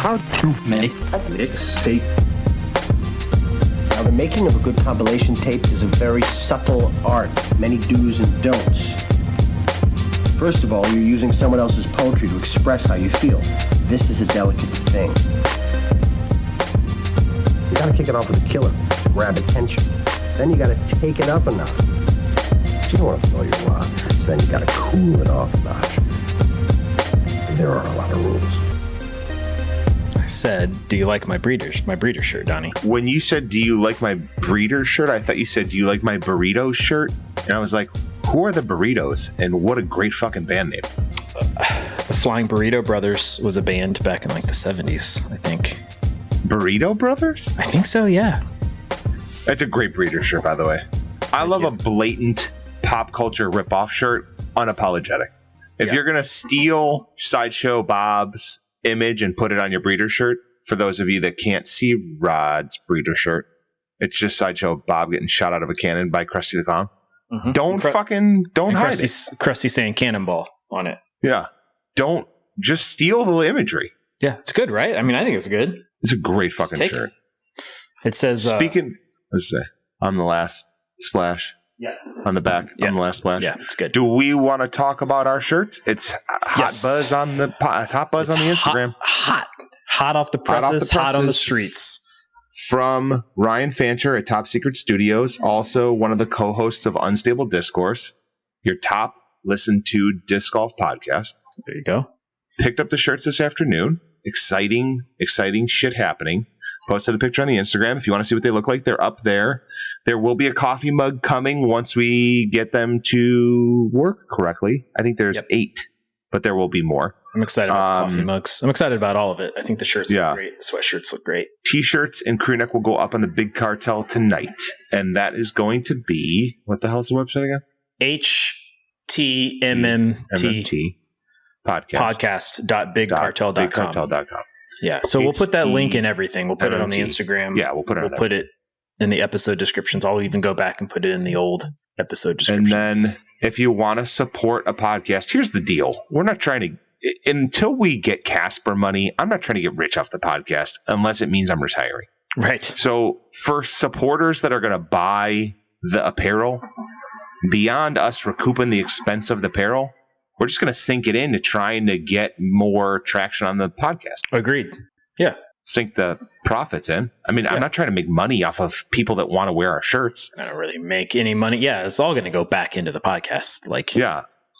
How to make a mixtape. Now, the making of a good compilation tape is a very subtle art, many do's and don'ts. First of all, you're using someone else's poetry to express how you feel. This is a delicate thing. You gotta kick it off with a killer, grab attention. Then you gotta take it up a notch. But you don't want to blow your wad, so then you gotta cool it off a notch. And there are a lot of rules. I said, do you like my breeder shirt, Donnie? When you said, do you like my breeder shirt, I thought you said, do you like my burrito shirt? And I was like, who are the Burritos? And what a great fucking band name. The Flying Burrito Brothers was a band back in like the 70s, I think. Burrito Brothers? I think so, yeah. That's a great breeder shirt, by the way. I love a blatant pop culture ripoff shirt, unapologetic. If you're going to steal Sideshow Bob's image and put it on your breeder shirt, for those of you that can't see Rod's breeder shirt, it's just Sideshow Bob getting shot out of a cannon by Krusty the Clown. Mm-hmm. Don't hide it. Krusty saying cannonball on it. Yeah. Don't just steal the imagery. Yeah, it's good, right? I mean, I think it's good. It's a great fucking shirt. It says... let's say, on the last splash. Yeah. On the back, on the last splash. Yeah, it's good. Do we want to talk about our shirts? It's hot buzz on the Instagram. Hot off the presses, hot on the streets. From Ryan Fancher at Top Secret Studios, also one of the co-hosts of Unstable Discourse, your top listened to disc golf podcast. There you go. Picked up the shirts this afternoon. Exciting shit happening. Posted a picture on the Instagram. If you want to see what they look like, they're up there. There will be a coffee mug coming once we get them to work correctly. I think there's 8, but there will be more. I'm excited about the coffee mugs. I'm excited about all of it. I think the shirts look great. The sweatshirts look great. T-shirts and crew neck will go up on the Big Cartel tonight. And that is going to be, what the hell's the website again? HTMMT podcast.bigcartel.com. Bigcartel.com. Yeah, so we'll put that link in everything. We'll put it on the Instagram. Yeah, we'll put it in the episode descriptions. I'll even go back and put it in the old episode descriptions. And then if you want to support a podcast, here's the deal. We're not trying to, until we get Casper money, I'm not trying to get rich off the podcast unless it means I'm retiring. Right. So for supporters that are going to buy the apparel, beyond us recouping the expense of the apparel, we're just going to sink it into trying to get more traction on the podcast. Agreed. Yeah. Sink the profits in. I mean, I'm not trying to make money off of people that want to wear our shirts. I don't really make any money. Yeah, it's all going to go back into the podcast.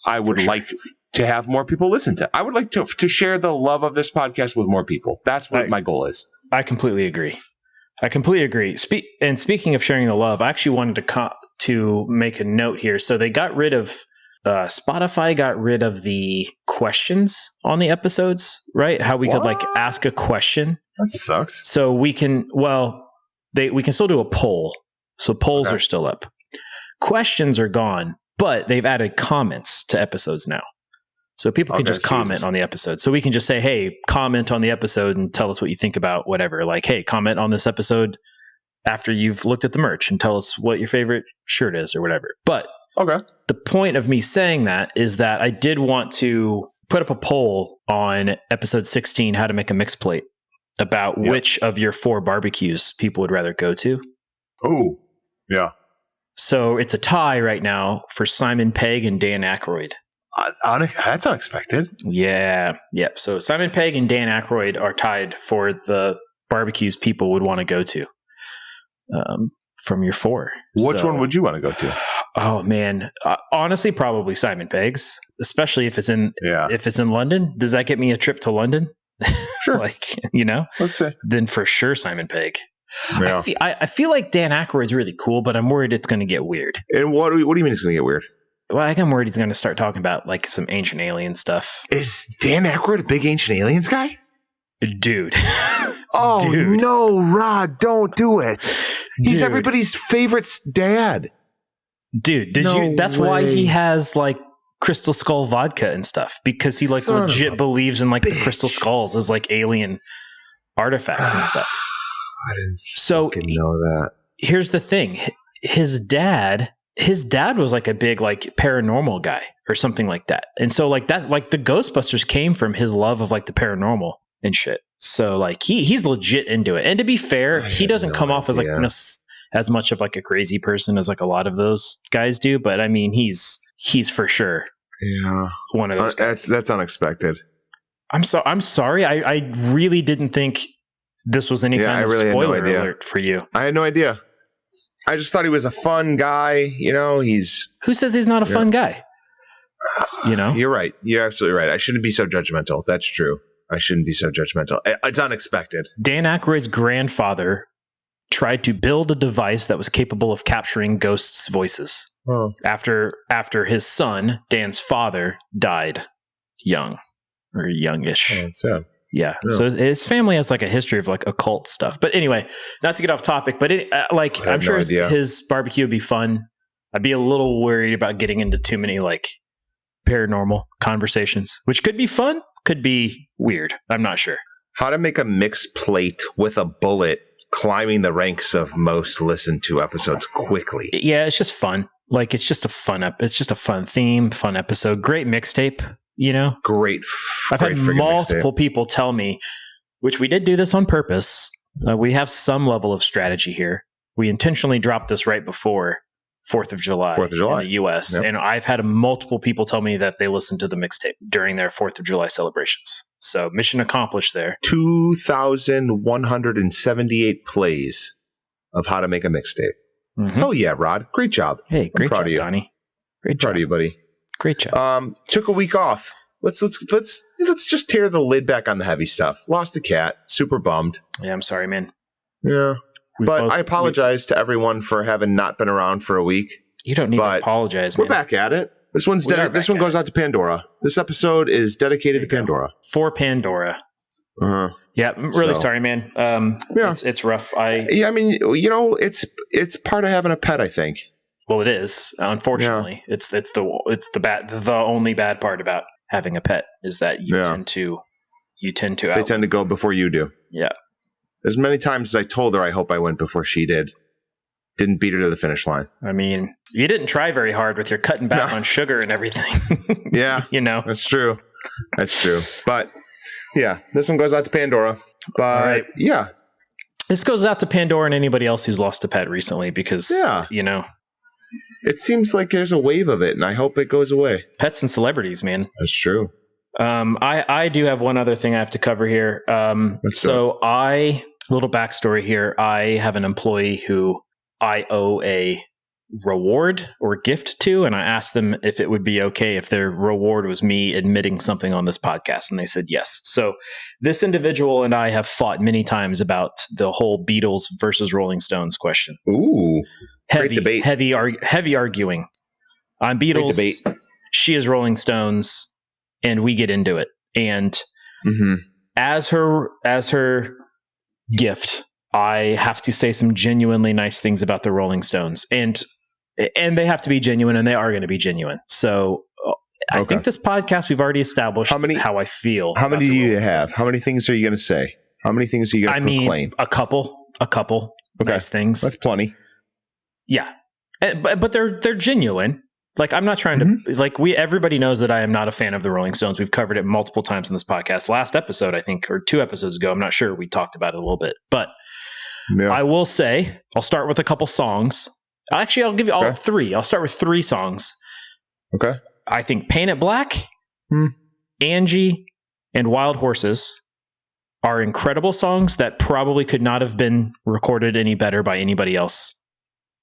I would like to have more people listen to. I would like to share the love of this podcast with more people. That's what my goal is. I completely agree. Speaking of sharing the love, I actually wanted to make a note here. So they got rid of Spotify got rid of the questions on the episodes, right? How we could ask a question. That sucks. So we can, we can still do a poll. So polls are still up. Questions are gone, but they've added comments to episodes now. So people can just comment on the episode. So we can just say, hey, comment on the episode and tell us what you think about whatever. Like, hey, comment on this episode after you've looked at the merch and tell us what your favorite shirt is or whatever. But the point of me saying that is that I did want to put up a poll on episode 16, how to make a mix plate, about which of your 4 barbecues people would rather go to. Oh, yeah. So it's a tie right now for Simon Pegg and Dan Aykroyd. That's unexpected. Yeah. Yep. So Simon Pegg and Dan Aykroyd are tied for the barbecues people would want to go to from your 4. Which one would you want to go to? Oh man, honestly, probably Simon Pegg's, especially if it's in London. Does that get me a trip to London? Sure. Let's say. Then for sure Simon Pegg. Yeah. I feel like Dan Aykroyd's really cool, but I'm worried it's going to get weird. And what do you mean it's going to get weird? Well, I'm worried he's going to start talking about some ancient alien stuff. Is Dan Aykroyd a big ancient aliens guy? Dude. Dude. No, Rod, don't do it. He's everybody's favorite dad. Dude, that's why he has Crystal Skull vodka and stuff, because he legit believes in the Crystal Skulls as alien artifacts and stuff. I didn't know that. Here's the thing. His dad was a big paranormal guy or something like that. And so the Ghostbusters came from his love of the paranormal and shit. So like he's legit into it. And to be fair, he doesn't come off as like as much of like a crazy person as like a lot of those guys do. But I mean, he's for sure one of those guys. That's unexpected. I'm sorry. I really didn't think this was any kind of spoiler alert for you. I had no idea. I just thought he was a fun guy. Who says he's not a fun guy? You're right. You're absolutely right. I shouldn't be so judgmental. That's true. I shouldn't be so judgmental. It's unexpected. Dan Aykroyd's grandfather tried to build a device that was capable of capturing ghosts' voices. Oh. After his son, Dan's father, died young or youngish. Oh, that's sad. Yeah. So his family has like a history of like occult stuff. But anyway, not to get off topic, but I'm sure his barbecue would be fun. I'd be a little worried about getting into too many like paranormal conversations, which could be fun, could be weird. I'm not sure. How to make a mixed plate with a bullet, climbing the ranks of most listened to episodes quickly. Yeah, it's just fun. Like it's just a fun theme, fun episode. Great mixtape. Great. I've had multiple people tell me, which we did do this on purpose. We have some level of strategy here. We intentionally dropped this right before 4th of July in the U.S. Yep. And I've had multiple people tell me that they listened to the mixtape during their 4th of July celebrations. So mission accomplished there. 2,178 plays of how to make a mixtape. Mm-hmm. Oh yeah, Rod. Great job. Hey, great job, Donnie. Great job. Proud of you, buddy. Great job. Took a week off. Let's just tear the lid back on the heavy stuff. Lost a cat. Super bummed. Yeah, I'm sorry, man. Yeah. I apologize to everyone for having not been around for a week. You don't need to apologize, man. We're back at it. This one goes out to Pandora. This episode is dedicated to Pandora. For Pandora. Uh-huh. Yeah, I'm really sorry, man. It's rough. It's part of having a pet, I think. Well, it is. Unfortunately, it's the only bad part about having a pet is that they tend to go before you do. Yeah. As many times as I told her I hope I went before she did. Didn't beat her to the finish line. I mean, you didn't try very hard with your cutting back on sugar and everything. Yeah. That's true. But yeah, this one goes out to Pandora. But all right. Yeah. This goes out to Pandora and anybody else who's lost a pet recently because, it seems like there's a wave of it and I hope it goes away. Pets and celebrities, man. That's true. I do have one other thing I have to cover here. Little backstory here. I have an employee who I owe a reward or gift to, and I asked them if it would be okay if their reward was me admitting something on this podcast, and they said yes. So this individual and I have fought many times about the whole Beatles versus Rolling Stones question. Ooh, great debate. Heavy arguing. I'm Beatles. She is Rolling Stones, and we get into it. And as her gift, I have to say some genuinely nice things about the Rolling Stones, and they have to be genuine, and they are going to be genuine. So I think this podcast, we've already established how I feel. How many do you have? How many things are you going to say? How many things are you going to proclaim? A couple nice things. That's plenty. Yeah. But they're genuine. Like, I'm not trying to, everybody knows that I am not a fan of the Rolling Stones. We've covered it multiple times in this podcast. Last episode, I think, or 2 episodes ago, I'm not sure, we talked about it a little bit. But I will say, I'll start with a couple songs. Actually, I'll give you all 3. I'll start with 3 songs. Okay. I think Paint It Black, Angie, and Wild Horses are incredible songs that probably could not have been recorded any better by anybody else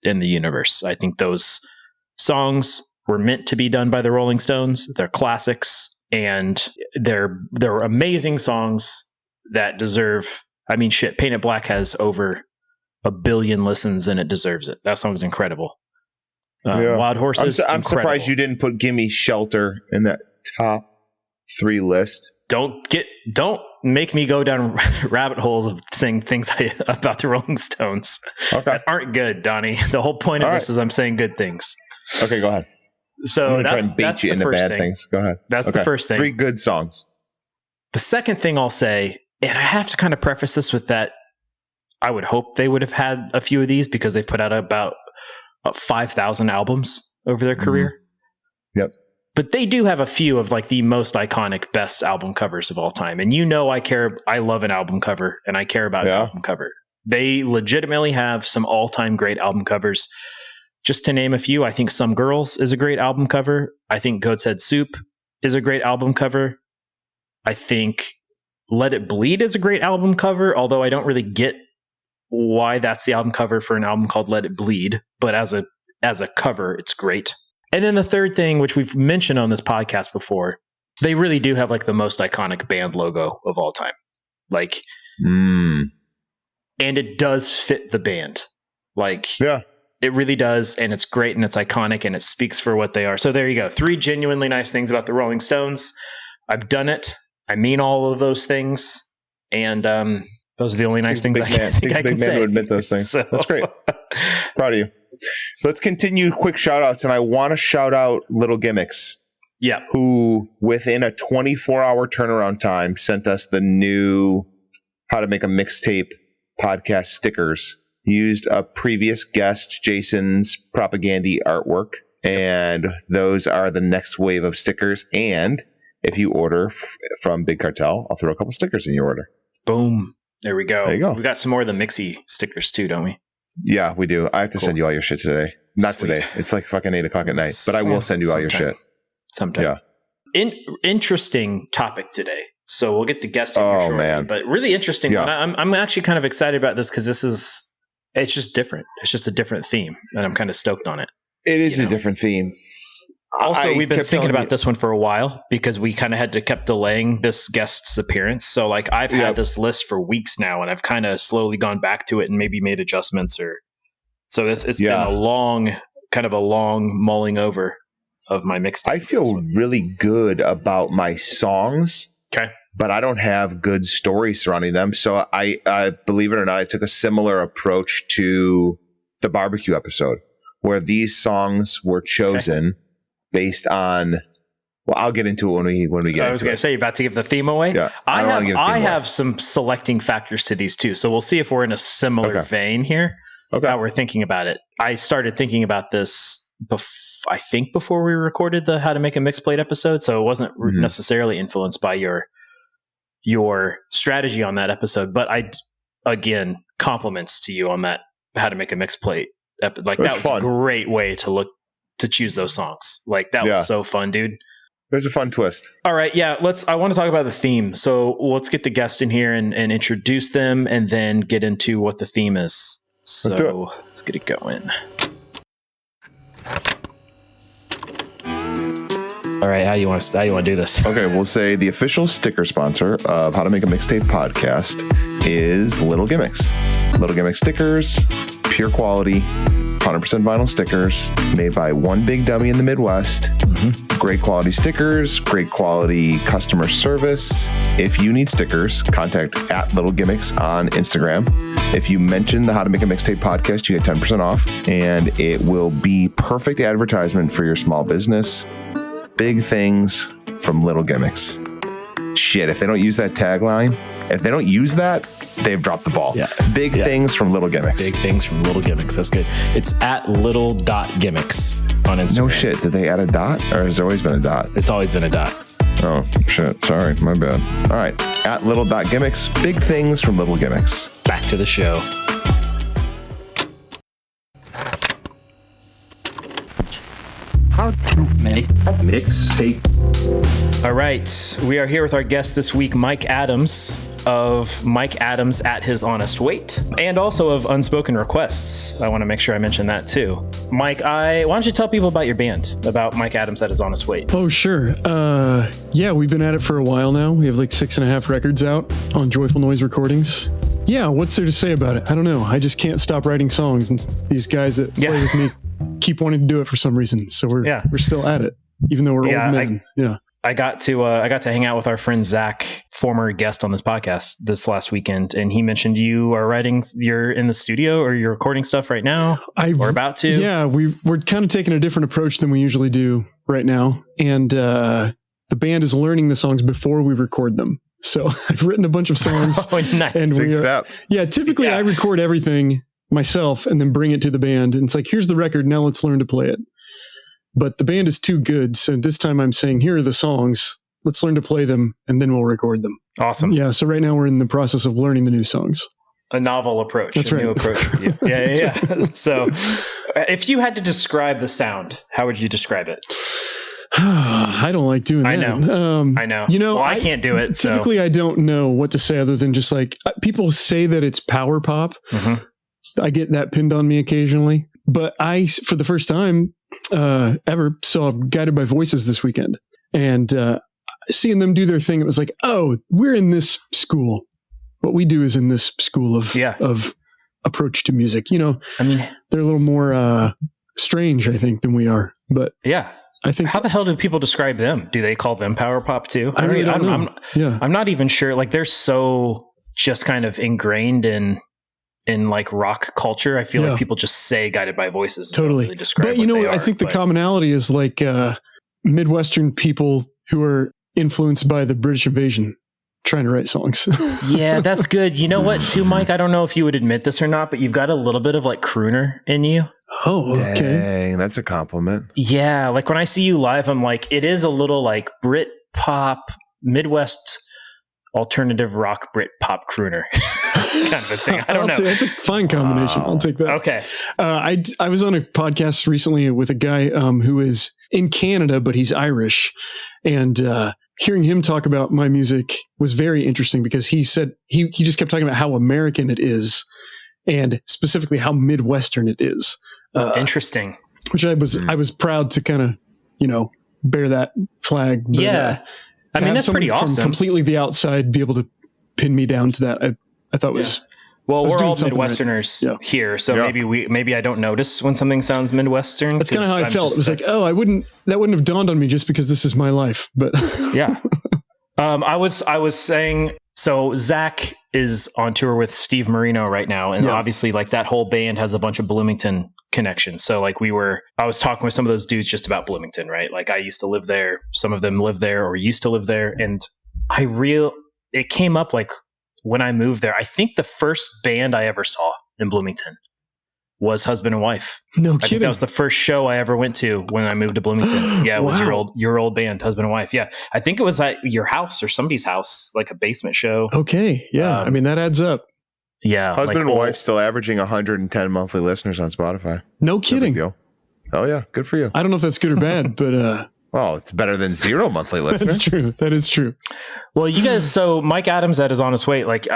in the universe. I think those songs were meant to be done by the Rolling Stones. They're classics, and they're amazing songs that deserve. I mean, shit. Paint It Black has over 1 billion listens, and it deserves it. That song is incredible. Wild Horses. I'm surprised you didn't put "Gimme Shelter" in that top 3 list. Don't make me go down rabbit holes of saying things about the Rolling Stones that aren't good, Donnie. The whole point of this is I'm saying good things. Okay, go ahead. So that's you into bad things. Go ahead. That's the first thing. 3 good songs. The second thing I'll say, and I have to kind of preface this with that, I would hope they would have had a few of these because they've put out about 5,000 albums over their career. Yep. But they do have a few of like the most iconic, best album covers of all time. And I love an album cover, and I care about an album cover. They legitimately have some all-time great album covers. Just to name a few, I think Some Girls is a great album cover. I think Goat's Head Soup is a great album cover. I think Let It Bleed is a great album cover, although I don't really get why that's the album cover for an album called Let It Bleed. But as a cover, it's great. And then the third thing, which we've mentioned on this podcast before, they really do have like the most iconic band logo of all time. Like, and it does fit the band. Like, yeah. It really does, and it's great, and it's iconic, and it speaks for what they are. So there you go. 3 genuinely nice things about the Rolling Stones. I've done it. I mean all of those things, and those are the only nice things I can say. Big man to admit those things. So. That's great. Proud of you. Let's continue quick shout-outs, and I want to shout out Little Gimmicks. Yeah. Who, within a 24-hour turnaround time, sent us the new How to Make a Mixtape podcast stickers. Used a previous guest, Jason's Propagandy artwork, and those are the next wave of stickers. And if you order from Big Cartel, I'll throw a couple stickers in your order. Boom. There we go. There you go. We got some more of the Mixie stickers too, don't we? Yeah, we do. I have to send you all your shit today. Not today. It's like fucking 8 o'clock at night, but I will send you all your shit. Sometime. Yeah. Interesting topic today. So we'll get the guest in here shortly, man. But really interesting one. I'm actually kind of excited about this because it's just different. It's just a different theme, and I'm kind of stoked on it. It is a different theme. Also, we've been thinking about this one for a while because we kind of kept delaying this guest's appearance. So like I've had this list for weeks now, and I've kind of slowly gone back to it and maybe made adjustments it's been a long mulling over of my mixtape. I feel really good about my songs. Okay. But I don't have good stories surrounding them. So I believe it or not, I took a similar approach to the barbecue episode where these songs were chosen based on, well, I'll get into it when we get into it. I was going to say, you're about to give the theme away? Yeah. I have some selecting factors to these too. So we'll see if we're in a similar vein here. Okay. How we're thinking about it. I started thinking about this I think before we recorded the How to Make a Mixplate episode. So it wasn't necessarily influenced by your strategy on that episode, but again, compliments to you on that How to Make a Mixplate. Like that was a great way to choose those songs. Like that was so fun, dude. There's a fun twist. All right, yeah. I want to talk about the theme. So let's get the guest in here and introduce them, and then get into what the theme is. So let's do it. Let's get it going. All right, how you want to do this? Okay, we'll say the official sticker sponsor of How to Make a Mixtape podcast is Little Gimmicks. Little Gimmicks stickers, pure quality, 100% vinyl stickers made by one big dummy in the Midwest. Great quality stickers, great quality customer service. If you need stickers, contact @LittleGimmicks on Instagram. If you mention the How to Make a Mixtape podcast, you get 10% off, and it will be perfect advertisement for your small business. Big things from Little Gimmicks. Shit, if they don't use that tagline, if they don't use that, they've dropped the ball. Yeah. Big things from Little Gimmicks. Big things from Little Gimmicks. That's good. It's @little.gimmicks on Instagram. No shit. Did they add a dot, or has there always been a dot? It's always been a dot. Oh, shit. Sorry. My bad. All right. @little.gimmicks. Big things from Little Gimmicks. Back to the show. How to make a mixtape. All right. We are here with our guest this week, Mike Adams of Mike Adams at His Honest Weight, and also of Unspoken Requests. I want to make sure I mention that too. Mike, why don't you tell people about your band, about Mike Adams at His Honest Weight? Oh, sure. Yeah, we've been at it for a while now. We have like 6.5 records out on Joyful Noise Recordings. Yeah, what's there to say about it? I don't know. I just can't stop writing songs, and these guys that play with me keep wanting to do it for some reason. So we're still at it, even though we're old men. I got to hang out with our friend Zach, former guest on this podcast, this last weekend, and he mentioned you're in the studio, or you're recording stuff right now, or about to. Yeah, we're kind of taking a different approach than we usually do right now, and the band is learning the songs before we record them. So I've written a bunch of songs. Oh, nice. And typically I record everything myself and then bring it to the band, and it's like, here's the record, now let's learn to play it. but the band is too good. So this time I'm saying, here are the songs. Let's learn to play them, and then we'll record them. Awesome. Yeah. So right now we're in the process of learning the new songs. A novel approach. That's right. New approach for you. Yeah. So if you had to describe the sound, how would you describe it? I don't like doing that. I know. Well, I can't do it. Typically, I don't know what to say other than just like people say that it's power pop. Mm-hmm. I get that pinned on me occasionally, but I, for the first time ever, saw Guided by Voices this weekend, and seeing them do their thing, it was like, oh, we're in this school. What we do is in this school of approach to music. You know, I mean, they're a little more strange, I think, than we are. But yeah, I think. How the hell do people describe them? Do they call them power pop too? I really don't know. I'm not even sure. Like, they're so just kind of ingrained in like rock culture. I feel like people just say Guided by Voices. Totally. Really describe but you know, I think the commonality is like Midwestern people who are influenced by the British invasion trying to write songs. Yeah, that's good. You know what, too, Mike? I don't know if you would admit this or not, but you've got a little bit of like crooner in you. Oh, okay. Dang, that's a compliment. Yeah, like when I see you live, I'm like, it is a little like Brit pop, Midwest alternative rock Brit pop crooner kind of a thing. I don't know. That's a fine combination. I'll take that. Okay. I was on a podcast recently with a guy who is in Canada, but he's Irish, and hearing him talk about my music was very interesting because he said he just kept talking about how American it is, and specifically how Midwestern it is. Interesting. Which I was proud to kind of, bear that flag. But, yeah. I mean, that's pretty awesome. From completely the outside, be able to pin me down to that. I thought was. Well, we're all Midwesterners here, so maybe I don't notice when something sounds Midwestern. That's kind of how I felt. It was like, that wouldn't have dawned on me just because this is my life. But yeah, I was saying. So Zach is on tour with Steve Marino right now, and obviously, like, that whole band has a bunch of Bloomington connections. So like I was talking with some of those dudes just about Bloomington, right? Like, I used to live there. Some of them live there or used to live there, and it came up like when I moved there. I think the first band I ever saw in Bloomington was Husband and Wife. No kidding. I think that was the first show I ever went to when I moved to Bloomington. Yeah, it was your old band, Husband and Wife. Yeah, I think it was at your house or somebody's house, like a basement show. Okay, yeah. I mean, that adds up. Yeah, Husband and Wife still averaging 110 monthly listeners on Spotify. No kidding. Oh yeah, good for you. I don't know if that's good or bad, but well, it's better than 0 monthly listeners. That's true. That is true. Well, you guys, so Mike Adams, that is on his way. Like,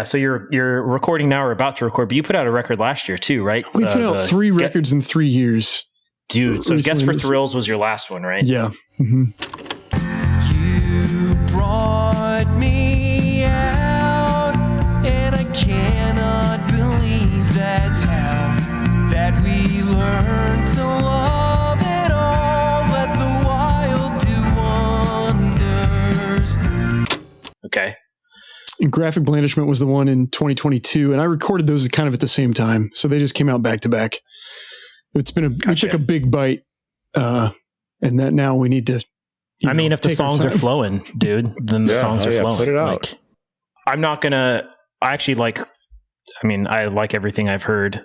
so you're recording now or about to record, but you put out a record last year too, right? We put out 3 records in 3 years. Dude, so Guess for Thrills was your last one, right? Yeah. Mm-hmm. You brought me out, and I cannot believe that's how that we learned to love it all. Let the wild do wonders. Okay. And Graphic Blandishment was the one in 2022, and I recorded those kind of at the same time, so they just came out back to back. It's been we took a big bite, and that now we need to. I mean, if the songs are flowing, dude, then the songs are flowing. Put it out. Like, I'm not gonna. I actually like. I mean, I like everything I've heard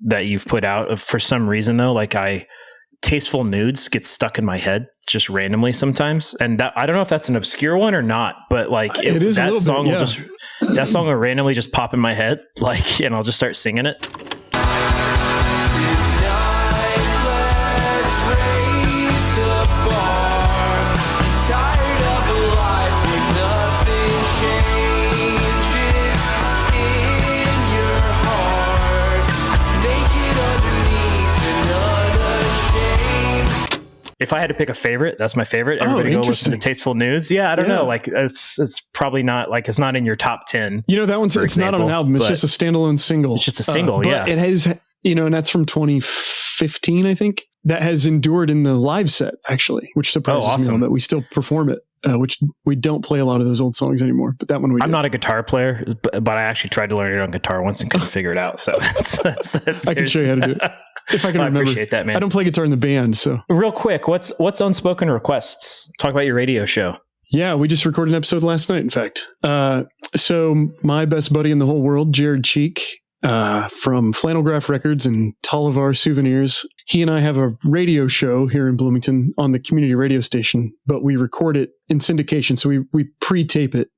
that you've put out. For some reason, though, like Tasteful Nudes gets stuck in my head just randomly sometimes, and I don't know if that's an obscure one or not, but like it is that song bit, will just that song will randomly just pop in my head, like, and I'll just start singing it. If I had to pick a favorite, that's my favorite. Everybody go listen to Tasteful Nudes. Yeah, I don't know. Like, it's probably not, like, it's not in your top 10. You know, that one's it's not on an album. It's just a standalone single. It's just a single, but it has, and that's from 2015, I think. That has endured in the live set, actually, which surprises me that we still perform it. Which we don't play a lot of those old songs anymore, but that one we do. I'm not a guitar player, but I actually tried to learn it on guitar once and couldn't figure it out. So that's I can show you how to do it if I can remember. I appreciate that, man. I don't play guitar in the band, so real quick, what's Unspoken Requests? Talk about your radio show. Yeah, we just recorded an episode last night. In fact, so my best buddy in the whole world, Jared Cheek, from Flannelgraph Records and Talivar Souvenirs. He and I have a radio show here in Bloomington on the community radio station, but we record it in syndication. So we pre-tape it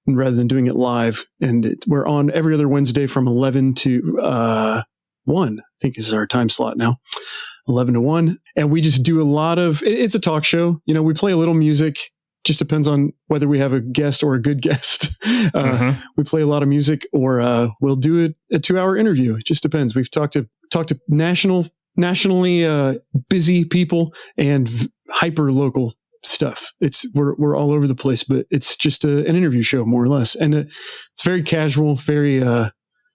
rather than doing it live. And we're on every other Wednesday from 11 to 1, I think is our time slot now. 11 to 1. And we just do a lot of, it's a talk show. You know, we play a little music. Just depends on whether we have a guest or a good guest. We play a lot of music, or we'll do a 2-hour interview. It just depends. We've talked to nationally busy people and hyper local stuff. We're all over the place, but it's just an interview show more or less, and it's very casual, very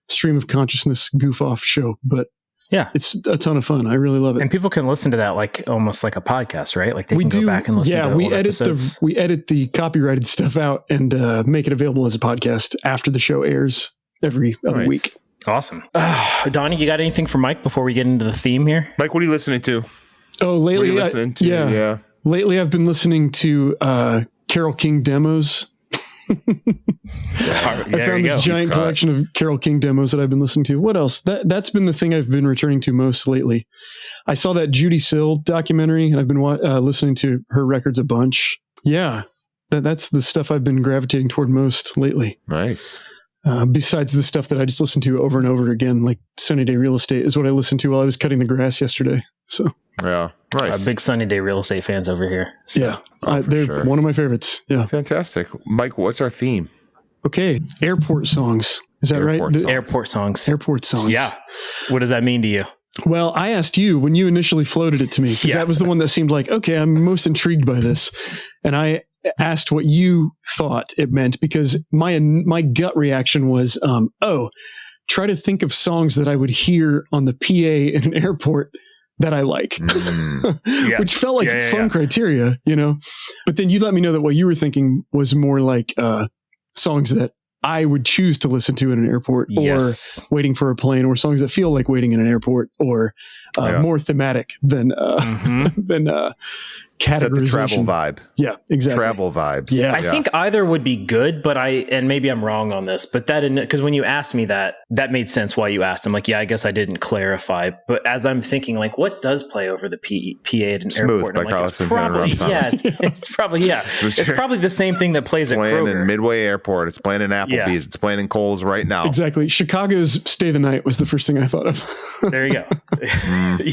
stream of consciousness goof off show. But yeah, it's a ton of fun. I really love it. And people can listen to that like almost like a podcast, right? Like they can go back and listen to we old episodes. We edit the copyrighted stuff out and make it available as a podcast after the show airs every other week. Awesome. Donnie, you got anything for Mike before we get into the theme here? Mike, what are you listening to? Oh, lately, lately I've been listening to Carole King demos. I found this giant collection of Carole King demos that I've been listening to. What else? That's been the thing I've been returning to most lately. I saw that Judy Sill documentary, and I've been listening to her records a bunch. Yeah, that's the stuff I've been gravitating toward most lately. Nice. Besides the stuff that I just listened to over and over again, like Sunny Day Real Estate is what I listened to while I was cutting the grass yesterday. So yeah, nice. Big Sunny Day Real Estate fans over here. So. Yeah, they're one of my favorites. Yeah, fantastic. Mike, what's our theme? Okay, airport songs. Is that right? Airport songs. Airport songs. Yeah. What does that mean to you? Well, I asked you when you initially floated it to me, because that was the one that seemed like, okay, I'm most intrigued by this, and I asked what you thought it meant, because my gut reaction was, try to think of songs that I would hear on the PA in an airport that I like, which felt like fun criteria, you know. But then you let me know that what you were thinking was more like songs that I would choose to listen to in an airport, or waiting for a plane, or songs that feel like waiting in an airport, or more thematic than Set the travel vibe. Yeah, exactly. Travel vibes. Yeah. I think either would be good, but and maybe I'm wrong on this, but because when you asked me that made sense why you asked. I'm like, I guess I didn't clarify. But as I'm thinking, like, what does play over the PA at an airport? I'm like, it's probably, it's probably the same thing that plays at Kroger. In Midway Airport. It's playing in Applebee's. It's playing in Kohl's right now. Exactly. Chicago's Stay the Night was the first thing I thought of. There you go.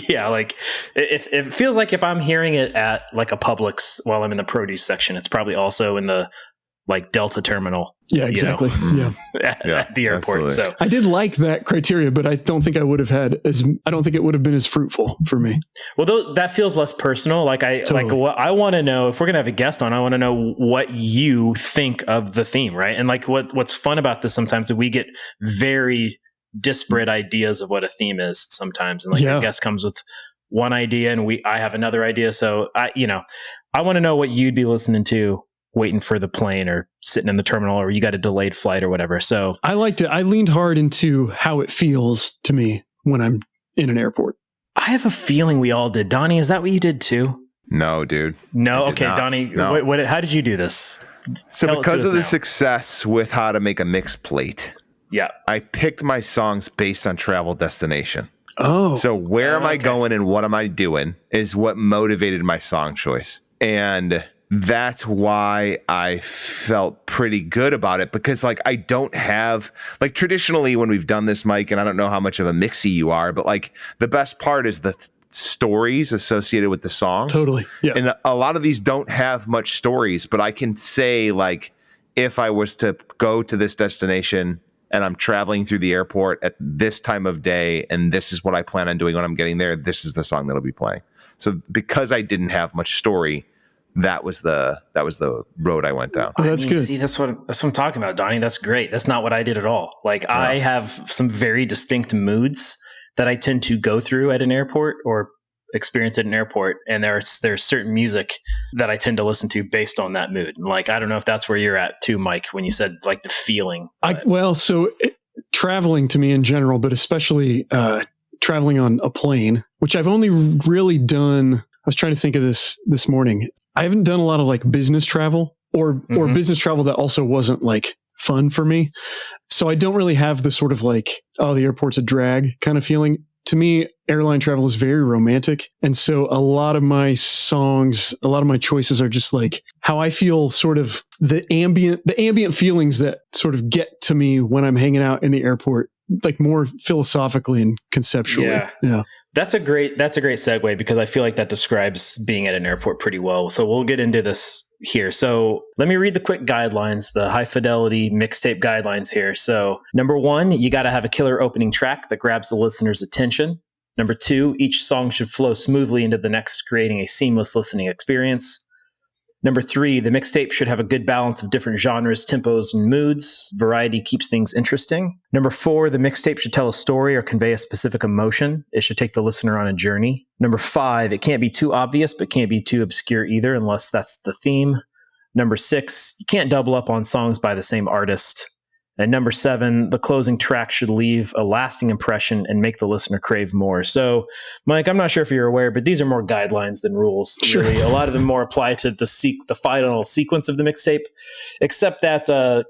Yeah, like if it feels like if I'm hearing it at like a Publix while I'm in the produce section, it's probably also in the like Delta terminal. Yeah, exactly. At the airport. Absolutely. So I did like that criteria, but I don't think it would have been as fruitful for me. Well, that feels less personal. Like what I want to know, if we're gonna have a guest on, I want to know what you think of the theme, right? And like what's fun about this sometimes is we get very disparate ideas of what a theme is sometimes, and like a guest comes with one idea and I have another idea. So I want to know what you'd be listening to waiting for the plane or sitting in the terminal, or you got a delayed flight or whatever. So I leaned hard into how it feels to me when I'm in an airport. I have a feeling we all did. Donnie, is that what you did too? No, dude. No. Okay. Donnie, no. How did you do this? So because of the success with how to make a mixed plate, I picked my songs based on travel destination. Oh, so where am I going and what am I doing is what motivated my song choice. And that's why I felt pretty good about it, because like I don't have, like, traditionally when we've done this, Mike, and I don't know how much of a mixie you are, but like the best part is the stories associated with the songs. Totally. Yeah. And a lot of these don't have much stories, but I can say, like, if I was to go to this destination and I'm traveling through the airport at this time of day, and this is what I plan on doing when I'm getting there, this is the song that'll be playing. So because I didn't have much story, that was the road I went down. Oh, that's good. See, that's what I'm talking about, Donnie. That's great. That's not what I did at all. Like I have some very distinct moods that I tend to go through at an airport or experience at an airport, and there's certain music that I tend to listen to based on that mood. And like, I don't know if that's where you're at too, Mike, when you said like the feeling. Traveling to me in general, but especially traveling on a plane, which I've only really done. I was trying to think of this morning. I haven't done a lot of like business travel or business travel that also wasn't like fun for me. So I don't really have the sort of like, oh, the airport's a drag kind of feeling. To me, airline travel is very romantic. And so a lot of my songs, a lot of my choices are just like how I feel, sort of the ambient feelings that sort of get to me when I'm hanging out in the airport, like more philosophically and conceptually. Yeah. That's a great segue, because I feel like that describes being at an airport pretty well. So we'll get into this here. So let me read the quick guidelines, the high fidelity mixtape guidelines here. So number 1, you got to have a killer opening track that grabs the listener's attention. Number 2, each song should flow smoothly into the next, creating a seamless listening experience. Number 3, the mixtape should have a good balance of different genres, tempos, and moods. Variety keeps things interesting. Number 4, the mixtape should tell a story or convey a specific emotion. It should take the listener on a journey. Number 5, it can't be too obvious, but can't be too obscure either, unless that's the theme. Number 6, you can't double up on songs by the same artist. And number 7, the closing track should leave a lasting impression and make the listener crave more. So, Mike, I'm not sure if you're aware, but these are more guidelines than rules. Sure. Really. A lot of them more apply to the final sequence of the mixtape, except that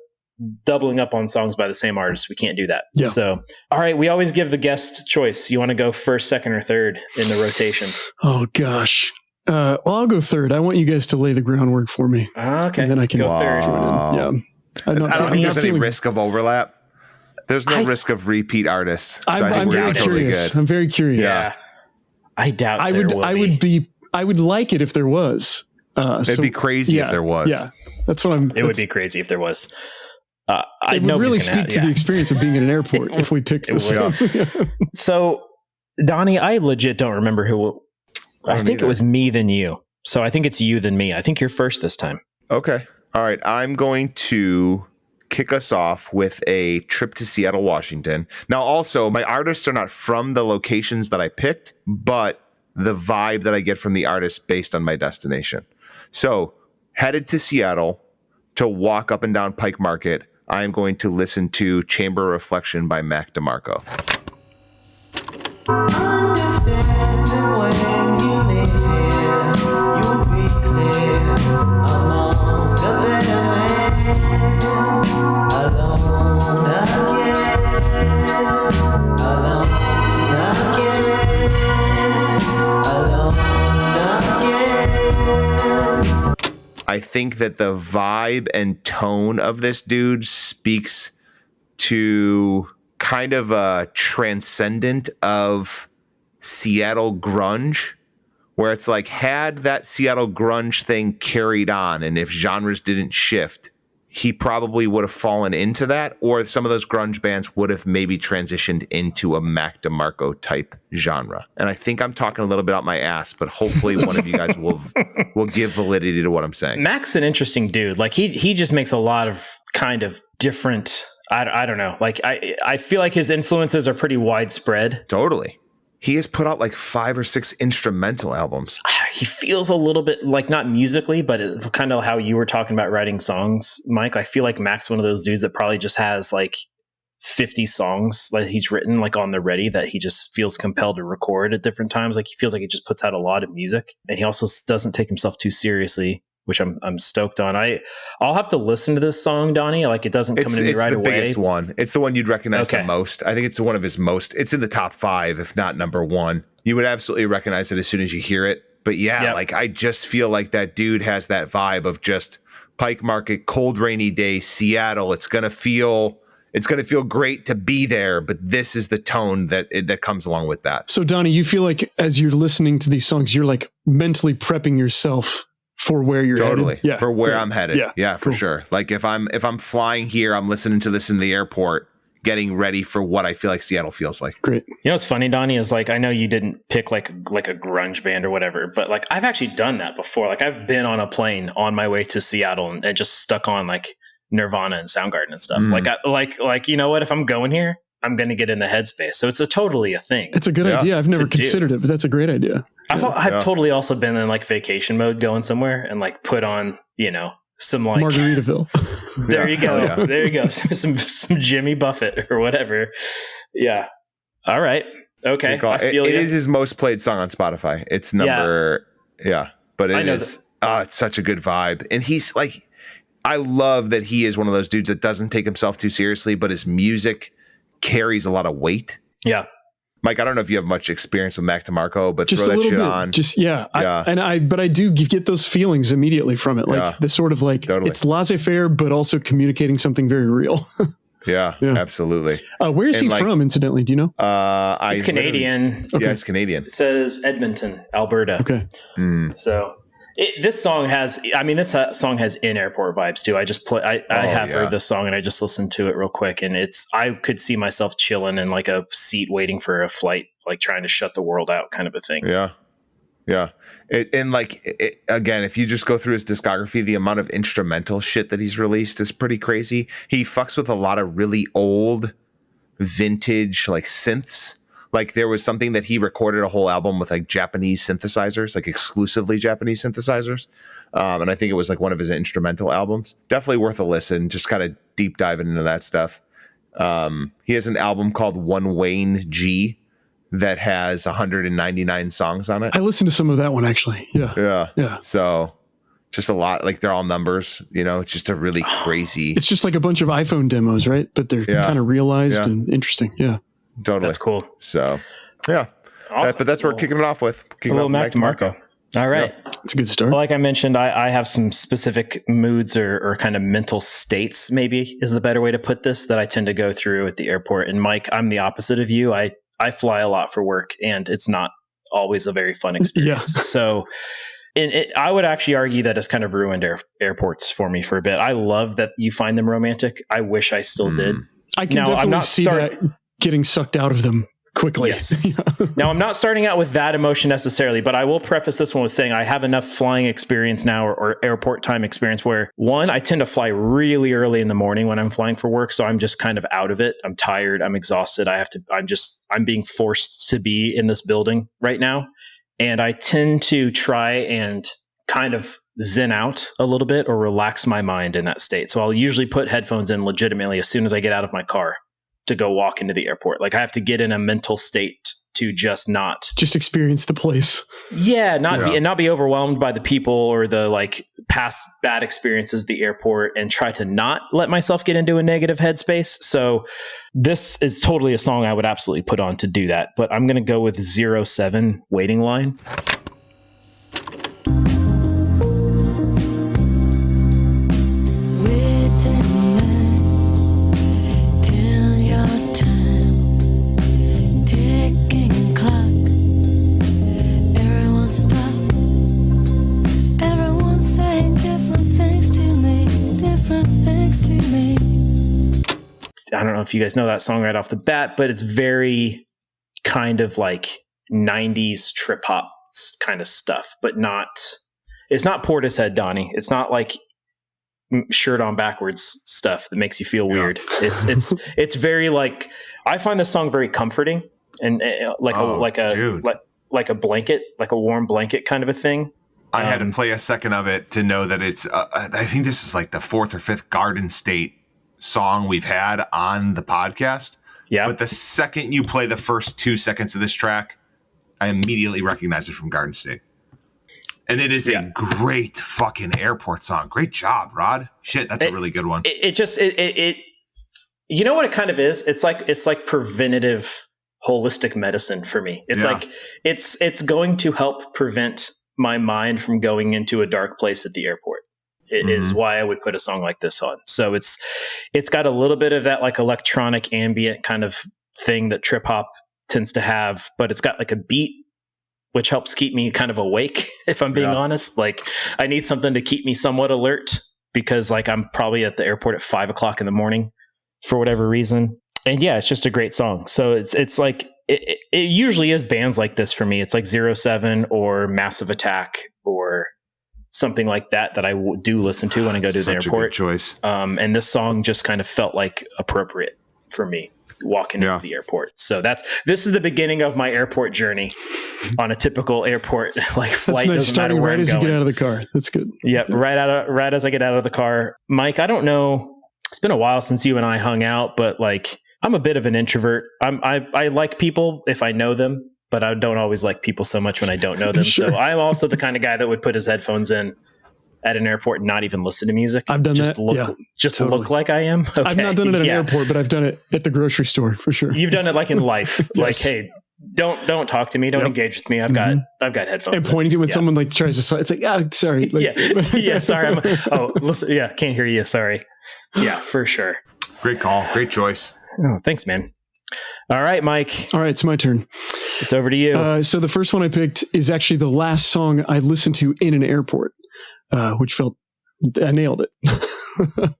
doubling up on songs by the same artist, we can't do that. Yeah. So, all right, we always give the guest choice. You want to go first, second, or third in the rotation? Oh, gosh. Well, I'll go third. I want you guys to lay the groundwork for me. Okay. And then I can go third. Yeah. I don't think there's any risk of overlap. There's no risk of repeat artists. So I'm very curious. I'm very curious. Yeah. I doubt I would like it if there was. It'd be crazy if there was. Yeah. That's what I'm. It would be crazy if there was. It would really speak to the experience of being in an airport if we picked this. So, Donnie, I legit don't remember who. I think it was me then you. So I think it's you then me. I think you're first this time. Okay. All right. I'm going to kick us off with a trip to Seattle, Washington. Now, also, my artists are not from the locations that I picked, but the vibe that I get from the artist based on my destination. So, headed to Seattle to walk up and down Pike Market, I am going to listen to Chamber of Reflection by Mac DeMarco. Understanding when you live here, you'll be clear among the better men. Alone again. I think that the vibe and tone of this dude speaks to kind of a transcendent of Seattle grunge, where it's like, had that Seattle grunge thing carried on, and if genres didn't shift, he probably would have fallen into that, or some of those grunge bands would have maybe transitioned into a Mac DeMarco type genre. And I think I'm talking a little bit out my ass, but hopefully one of you guys will give validity to what I'm saying. Mac's an interesting dude. Like he just makes a lot of kind of different. I don't know. Like I feel like his influences are pretty widespread. Totally. He has put out like 5 or 6 instrumental albums. He feels a little bit like, not musically, but kind of how you were talking about writing songs, Mike. I feel like Mac's one of those dudes that probably just has like 50 songs that he's written like on the ready that he just feels compelled to record at different times. Like he feels like he just puts out a lot of music, and he also doesn't take himself too seriously, which I'm stoked on. I'll have to listen to this song, Donnie. Like it doesn't come to me right away. It's the biggest one. It's the one you'd recognize the most. I think it's one of his most. It's in the top 5, if not number 1. You would absolutely recognize it as soon as you hear it. But yeah, like I just feel like that dude has that vibe of just Pike Market, cold, rainy day, Seattle. It's gonna feel great to be there, but this is the tone that comes along with that. So Donnie, you feel like as you're listening to these songs, you're like mentally prepping yourself for where you're headed. Yeah, for where I'm headed. Yeah, cool. For sure. Like if I'm flying here, I'm listening to this in the airport, getting ready for what I feel like Seattle feels like. Great. You know what's funny, Donnie, is like I know you didn't pick like a grunge band or whatever, but like I've actually done that before. Like I've been on a plane on my way to Seattle and just stuck on like Nirvana and Soundgarden and stuff. Like you know what? If I'm going here, I'm going to get in the headspace. So it's totally a thing. It's a good idea. I've never considered it, but that's a great idea. I've totally also been in like vacation mode going somewhere and like put on, some like Margaritaville. There you go. Yeah. There you go. some Jimmy Buffett or whatever. Yeah. All right. Okay. It is his most played song on Spotify. It's number, but it is. It's such a good vibe. And he's like, I love that he is one of those dudes that doesn't take himself too seriously, but his music carries a lot of weight. Yeah. Mike, I don't know if you have much experience with Mac DeMarco, but just throw that shit bit. on. But I do get those feelings immediately from it. Like the sort of like, totally. It's laissez-faire, but also communicating something very real. Yeah, absolutely. Where is he from, incidentally? Do you know? He's Canadian. Okay. Yeah, he's Canadian. It says Edmonton, Alberta. Okay. So this song has in airport vibes too. I just I have heard this song and I just listened to it real quick, and I could see myself chilling in like a seat waiting for a flight, like trying to shut the world out kind of a thing. Yeah. Yeah. Again, if you just go through his discography, the amount of instrumental shit that he's released is pretty crazy. He fucks with a lot of really old vintage like synths. Like there was something that he recorded a whole album with like Japanese synthesizers, like exclusively Japanese synthesizers. And I think it was like one of his instrumental albums. Definitely worth a listen. Just kind of deep diving into that stuff. He has an album called One Wayne G that has 199 songs on it. I listened to some of that one actually. Yeah. So just a lot, like they're all numbers, it's just a really crazy. It's just like a bunch of iPhone demos, right? But they're kind of realized and interesting. Yeah. Totally. That's cool. So, yeah. Awesome. But that's what we're kicking it off with. A little Mac DeMarco. All right. It's a good start. Well, like I mentioned, I have some specific moods or kind of mental states, maybe is the better way to put this, that I tend to go through at the airport. And Mike, I'm the opposite of you. I fly a lot for work, and it's not always a very fun experience. So I would actually argue that it's kind of ruined airports for me for a bit. I love that you find them romantic. I wish I still did. I can definitely see that getting sucked out of them quickly. Yes. Now, I'm not starting out with that emotion necessarily, but I will preface this one with saying I have enough flying experience now or airport time experience where, one, I tend to fly really early in the morning when I'm flying for work. So I'm just kind of out of it. I'm tired. I'm exhausted. I'm being forced to be in this building right now. And I tend to try and kind of zen out a little bit or relax my mind in that state. So I'll usually put headphones in legitimately as soon as I get out of my car to go walk into the airport. Like I have to get in a mental state to just experience the place. Yeah. Not be overwhelmed by the people or the like past bad experiences at the airport, and try to not let myself get into a negative headspace. So this is totally a song I would absolutely put on to do that, but I'm going to go with 07 Waiting Line. I don't know if you guys know that song right off the bat, but it's very kind of like 90s trip hop kind of stuff, but it's not Portishead Donnie. It's not like shirt on backwards stuff that makes you feel weird. It's very like, I find this song very comforting and like a blanket, like a warm blanket kind of a thing. I had to play a second of it to know that it's, I think this is like the 4th or 5th Garden State song we've had on the podcast. Yeah. But the second you play the first 2 seconds of this track, I immediately recognize it from Garden State. And it is a great fucking airport song. Great job, Rod. Shit, that's a really good one. It you know what it kind of is? It's like preventative holistic medicine for me. It's like it's going to help prevent my mind from going into a dark place at the airport. It is why I would put a song like this on. So it's got a little bit of that like electronic ambient kind of thing that trip hop tends to have, but it's got like a beat which helps keep me kind of awake, if I'm being honest. Like I need something to keep me somewhat alert because like I'm probably at the airport at 5 o'clock in the morning for whatever reason. And yeah, it's just a great song. So it's like it usually is bands like this for me. It's like 07 or Massive Attack or something like that I do listen to when I go to the airport. A good choice. And this song just kind of felt like appropriate for me walking into the airport. So this is the beginning of my airport journey on a typical airport like flight. That's nice. Starting right as you get out of the car. That's good. Yeah, right as I get out of the car. Mike, I don't know. It's been a while since you and I hung out, but like I'm a bit of an introvert. I like people if I know them, but I don't always like people so much when I don't know them. Sure. So I'm also the kind of guy that would put his headphones in at an airport and not even listen to music? I've done just that. Totally. Look like I am. Okay. I've not done it at an airport, but I've done it at the grocery store for sure. You've done it like in life. Yes. Like, hey, don't talk to me. Don't engage with me. I've got headphones. And pointing to when someone like tries to, it's like, sorry. Like, Sorry. Listen. Yeah. Can't hear you. Sorry. Yeah, for sure. Great call. Great choice. Oh, thanks, man. All right, Mike. All right, it's my turn. It's over to you. So the first one I picked is actually the last song I listened to in an airport, which felt I nailed it.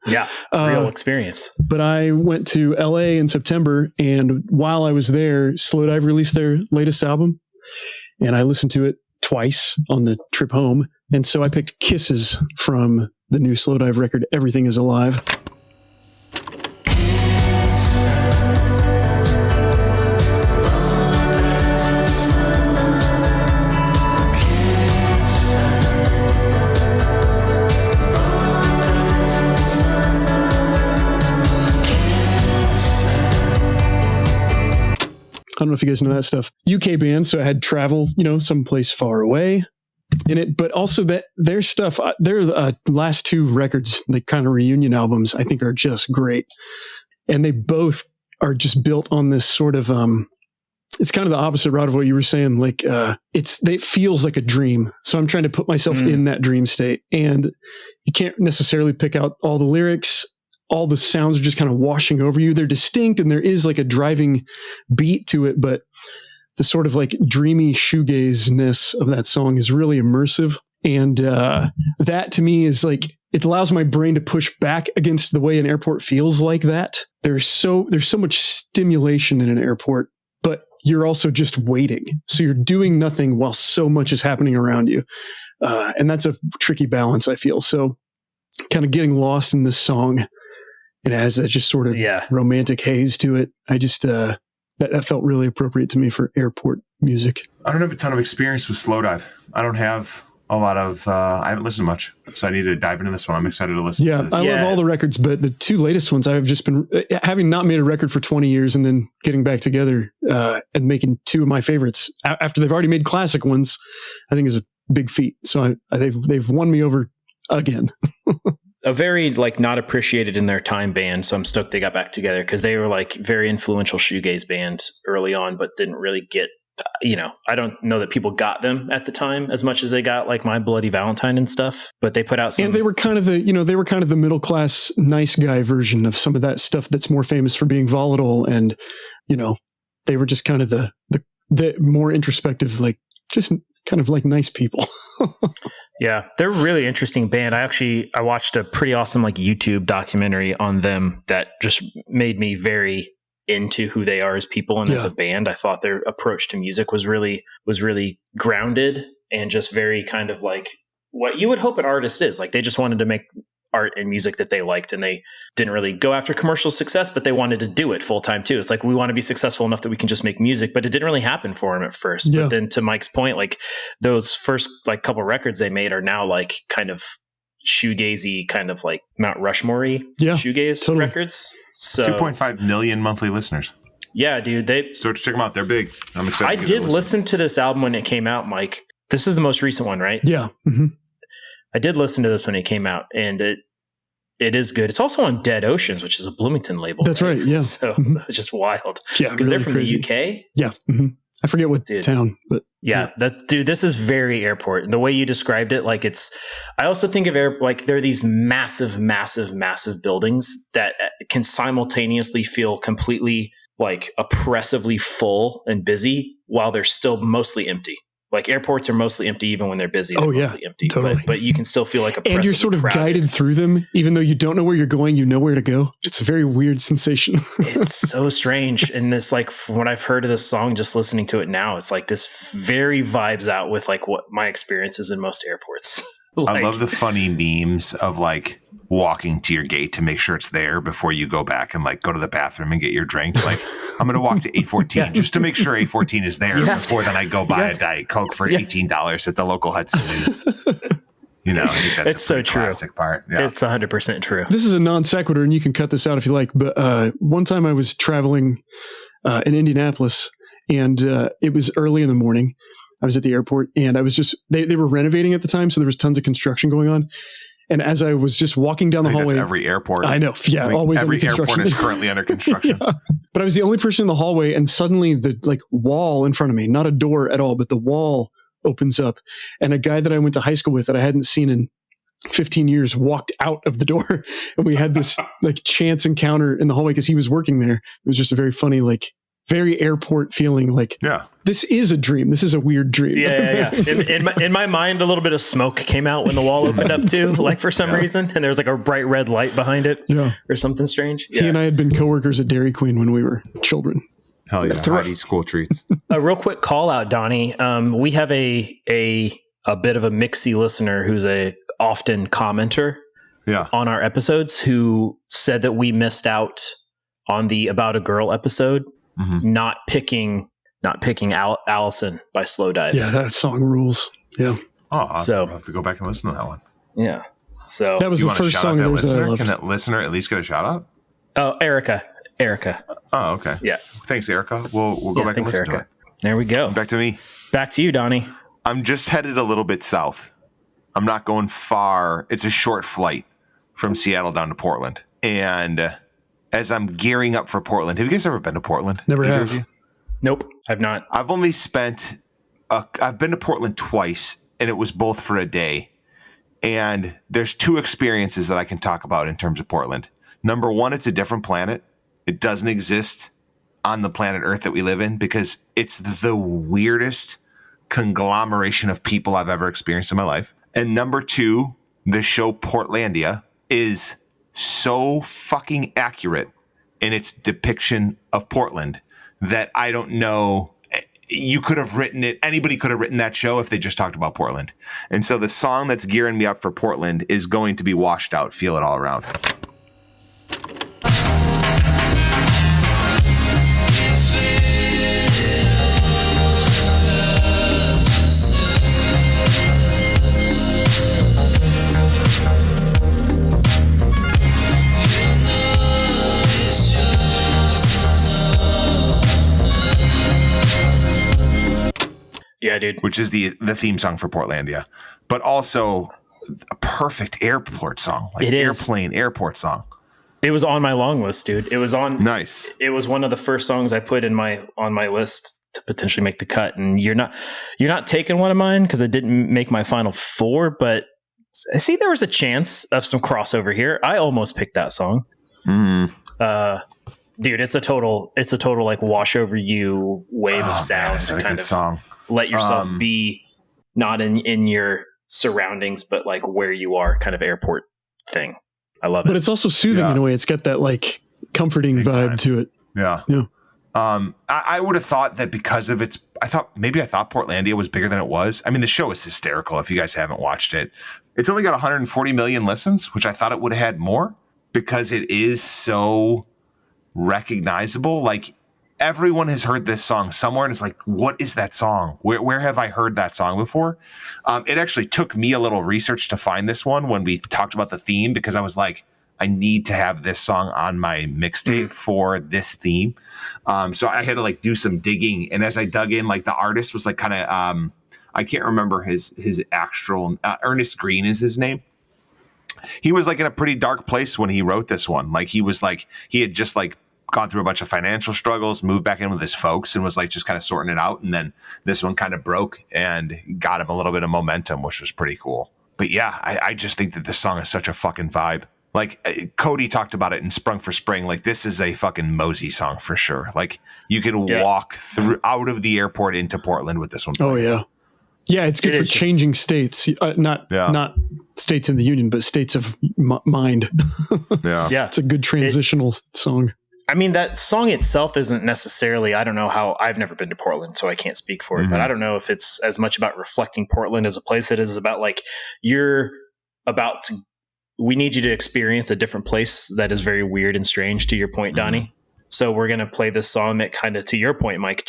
Yeah, real experience. But I went to LA in September, and while I was there, Slowdive released their latest album, and I listened to it twice on the trip home. And so I picked Kisses from the new Slowdive record, Everything Is Alive. I don't know if you guys know that stuff. UK band, so I had travel, someplace far away in it, but also that their stuff, their last two records, the kind of reunion albums, I think are just great. And they both are just built on this sort of, it's kind of the opposite route of what you were saying. Like, it feels like a dream. So I'm trying to put myself in that dream state, and you can't necessarily pick out all the lyrics. All the sounds are just kind of washing over you. They're distinct, and there is like a driving beat to it, but the sort of like dreamy shoegaze-ness of that song is really immersive. And that to me is like, it allows my brain to push back against the way an airport feels like that. There's so much stimulation in an airport, but you're also just waiting. So you're doing nothing while so much is happening around you. And that's a tricky balance, I feel. So kind of getting lost in this song, it has that just sort of romantic haze to it. I just, that felt really appropriate to me for airport music. I don't have a ton of experience with Slowdive. I don't have a lot of, I haven't listened to much, so I need to dive into this one. I'm excited to listen to this. I love all the records, but the two latest ones, I've just been, having not made a record for 20 years and then getting back together and making two of my favorites after they've already made classic ones, I think is a big feat. So they've won me over again. A very like not appreciated in their time band, so I'm stoked they got back together because they were like very influential shoegaze band early on, but didn't really get, I don't know that people got them at the time as much as they got like My Bloody Valentine and stuff. But they put out some, and they were kind of the middle class nice guy version of some of that stuff that's more famous for being volatile, and they were just kind of the more introspective, like just kind of like nice people. Yeah, they're a really interesting band. I watched a pretty awesome like YouTube documentary on them that just made me very into who they are as people and as a band. I thought their approach to music was really grounded and just very kind of like what you would hope an artist is. Like they just wanted to make art and music that they liked, and they didn't really go after commercial success, but they wanted to do it full time too. It's like, we want to be successful enough that we can just make music, but it didn't really happen for them at first. But then to Mike's point, like those first like couple records they made are now like kind of shoegazy, kind of like Mount Rushmore-y shoegaze records. So 2.5 million monthly listeners. Yeah, dude, start to check them out. They're big. I'm excited. I did listen to this album when it came out, Mike. This is the most recent one, right? Yeah. Mm-hmm. I did listen to this when it came out, and it is good. It's also on Dead Oceans, which is a Bloomington label. That's right. Yeah. So it's just wild. Yeah. Because they're from crazy. The UK. Yeah. Mm-hmm. I forget what town, but this is very airport. And the way you described it, like I also think of like there are these massive, massive, massive buildings that can simultaneously feel completely like oppressively full and busy while they're still mostly empty. Like airports are mostly empty even when they're busy. They're mostly empty. Totally. But you can still feel like and you're sort of crowded. Guided through them, even though you don't know where you're going. You know where to go. It's a very weird sensation. It's so strange. And this, like, from what I've heard of this song, just listening to it now, it's like this very vibes out with like what my experience is in most airports. I love the funny memes of like walking to your gate to make sure it's there before you go back and like go to the bathroom and get your drink. Like, I'm going to walk to A14 just to make sure A14 is there before then I go buy a Diet Coke for $18 at the local Hudson News. I think that's so true. Classic part. Yeah. It's 100% true. This is a non sequitur, and you can cut this out if you like. But one time I was traveling in Indianapolis, and it was early in the morning, I was at the airport, and I was just they were renovating at the time, so there was tons of construction going on. And as I was just walking down the hallway, that's every airport. I know, yeah, always every airport is currently under construction. Yeah. But I was the only person in the hallway, and suddenly the wall in front of me, not a door at all, but the wall opens up, and a guy that I went to high school with that I hadn't seen in 15 years walked out of the door, and we had this chance encounter in the hallway because he was working there. It was just a very funny, very airport feeling. This is a dream. This is a weird dream. Yeah. In my mind, a little bit of smoke came out when the wall opened up too, for some reason, and there was a bright red light behind it, or something strange. He and I had been coworkers at Dairy Queen when we were children. Hell yeah! Heidi school treats. A real quick call out, Donnie. We have a bit of a mixy listener who's a often commenter on our episodes who said that we missed out on the About a Girl episode, not picking Allison by Slow Dive. Yeah, that song rules. Yeah. Oh, I'll have to go back and listen to that one. Yeah. So that was the first song that I loved. Can that listener at least get a shout out? Oh, Erica. Oh, okay. Yeah. Thanks, Erica. We'll go back and listen to it. There we go. Back to me. Back to you, Donnie. I'm just headed a little bit south. I'm not going far. It's a short flight from Seattle down to Portland. And as I'm gearing up for Portland, have you guys ever been to Portland? Never have. Nope, I've not. I've only spent, I've been to Portland twice, and it was both for a day. And there's two experiences that I can talk about in terms of Portland. Number one, it's a different planet. It doesn't exist on the planet Earth that we live in because it's the weirdest conglomeration of people I've ever experienced in my life. And number two, the show Portlandia is so fucking accurate in its depiction of Portland that I don't know. You could have written it. Anybody could have written that show if they just talked about Portland. And so the song that's gearing me up for Portland is going to be Washed Out, Feel It All Around. Yeah, dude. Which is the theme song for Portlandia, but also a perfect airport song, airport song. It was on my long list, dude. It was on. Nice. It was one of the first songs I put on my list to potentially make the cut. And you're not taking one of mine because it didn't make my final four. But I see there was a chance of some crossover here. I almost picked that song. Dude, it's a total wash over you wave of sound. That's a good song. Let yourself be not in your surroundings, but where you are, kind of airport thing. I love it. But it's also soothing in a way. It's got that comforting vibe to it. Yeah. I would have thought that because of its, I thought Portlandia was bigger than it was. I mean, the show is hysterical. If you guys haven't watched it, it's only got 140 million listens, which I thought it would have had more because it is so recognizable. Everyone has heard this song somewhere, and it's what is that song? Where have I heard that song before? It actually took me a little research to find this one when we talked about the theme, because I was like, I need to have this song on my mixtape for this theme. So I had to do some digging, and as I dug in, the artist was kind of I can't remember his actual Ernest Green is his name. He was in a pretty dark place when he wrote this one. He was he had just gone through a bunch of financial struggles, moved back in with his folks, and was just kind of sorting it out. And then this one kind of broke and got him a little bit of momentum, which was pretty cool. But yeah, I just think that this song is such a fucking vibe. Cody talked about it in Sprung for Spring. This is a fucking Mosey song for sure. You can walk through out of the airport into Portland with this one playing. Oh yeah. Yeah, it's good for changing states, not states in the union, but states of mind. Yeah, it's a good transitional song. I mean, that song itself isn't necessarily, I don't know how, I've never been to Portland, so I can't speak for it, but I don't know if it's as much about reflecting Portland as a place. It is about we need you to experience a different place that is very weird and strange, to your point, Donnie. So we're going to play this song that kind of, to your point, Mike,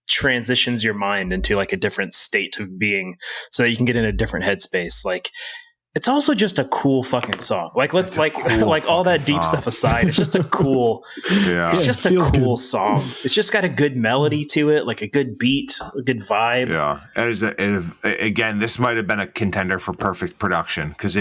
transitions your mind into a different state of being so that you can get in a different headspace. it's also just a cool fucking song. Like let's It's a cool like all that fucking deep song. stuff aside, it's just a cool. Yeah. It's Yeah, just it a feels cool good. song. It's just got a good melody to it, like a good beat, a good vibe. Yeah, again, this might have been a contender for perfect production because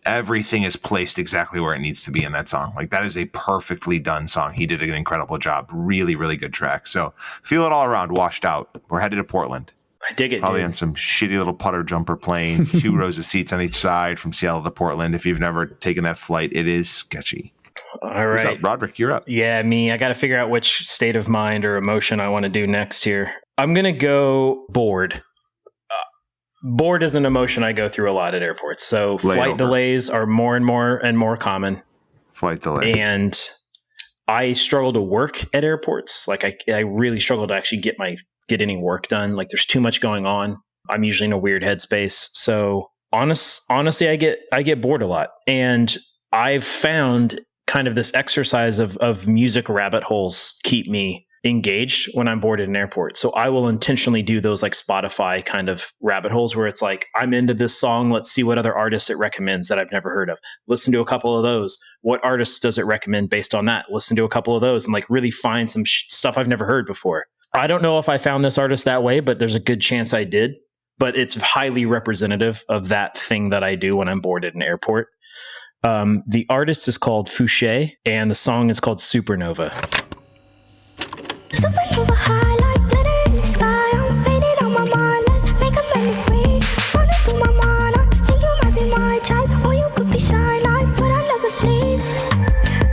everything is placed exactly where it needs to be in that song. Like that is a perfectly done song. He did an incredible job. Really, really good track. So feel it all around. Washed out. We're headed to Portland. I dig it. Probably Dude. on some shitty little putter jumper plane. 2 rows of seats on each side from Seattle to Portland. If you've never taken that flight, it is sketchy. All What's right. up, Roderick? You're up. Yeah, me. I got to figure out which state of mind or emotion I want to do next here. I'm going to go bored. Bored is an emotion I go through a lot at airports. So flight Layover. delays are more and more common. Flight delay. And I struggle to work at airports. Like I really struggle to actually get any work done. Like there's too much going on. I'm usually in a weird headspace. So honestly, I get bored a lot. And I've found kind of this exercise of music rabbit holes keep me engaged when I'm bored at an airport. So I will intentionally do those like Spotify kind of rabbit holes where it's like, I'm into this song. Let's see what other artists it recommends that I've never heard of. Listen to a couple of those. What artists does it recommend based on that? Listen to a couple of those and like really find some stuff I've never heard before. I don't know if I found this artist that way, but there's a good chance I did. But it's highly representative of that thing that I do when I'm bored at an airport. The artist is called Fouché, and the song is called Supernova. Supernova high like glitter in the sky. I'm faded on my mind. Let's make a memory. Running through my mind. I think you might be my type, or you could be cyanide, but I never bleed.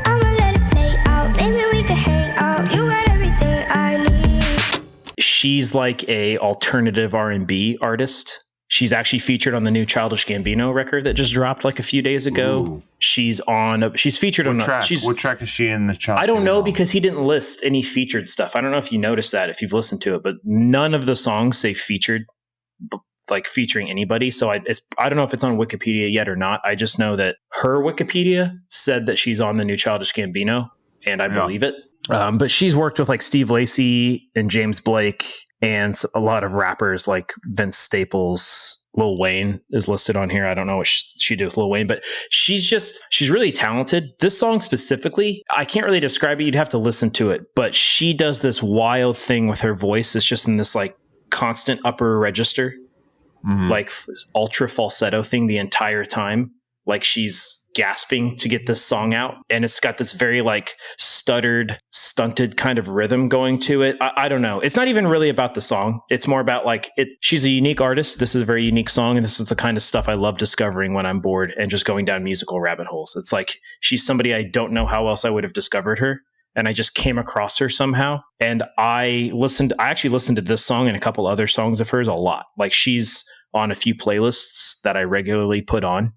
I'ma let it play out. Maybe we could hang out. You got everything I need. She's like a alternative R&B artist. She's actually featured on the new Childish Gambino record that just dropped like a few days ago. Ooh. She's featured on Track. she's What track is she in the child? I don't know because he didn't list any featured stuff. I don't know if you noticed that if you've listened to it, but none of the songs say featured, like featuring anybody. So I don't know if it's on Wikipedia yet or not. I just know that her Wikipedia said that she's on the new Childish Gambino, and I believe it. But she's worked with like Steve Lacy and James Blake and a lot of rappers like Vince Staples. Lil Wayne is listed on here. I don't know what she did with Lil Wayne, but she's really talented. This song specifically, I can't really describe it. You'd have to listen to it, but she does this wild thing with her voice. It's just in this like constant upper register, like ultra falsetto thing the entire time. Like she's gasping to get this song out, and it's got this very like stuttered, stunted kind of rhythm going to it. I don't know. It's not even really about the song. It's more about like she's a unique artist. This is a very unique song, and this is the kind of stuff I love discovering when I'm bored and just going down musical rabbit holes. It's like she's somebody I don't know how else I would have discovered her, and I just came across her somehow. And I actually listened to this song and a couple other songs of hers a lot. Like she's on a few playlists that I regularly put on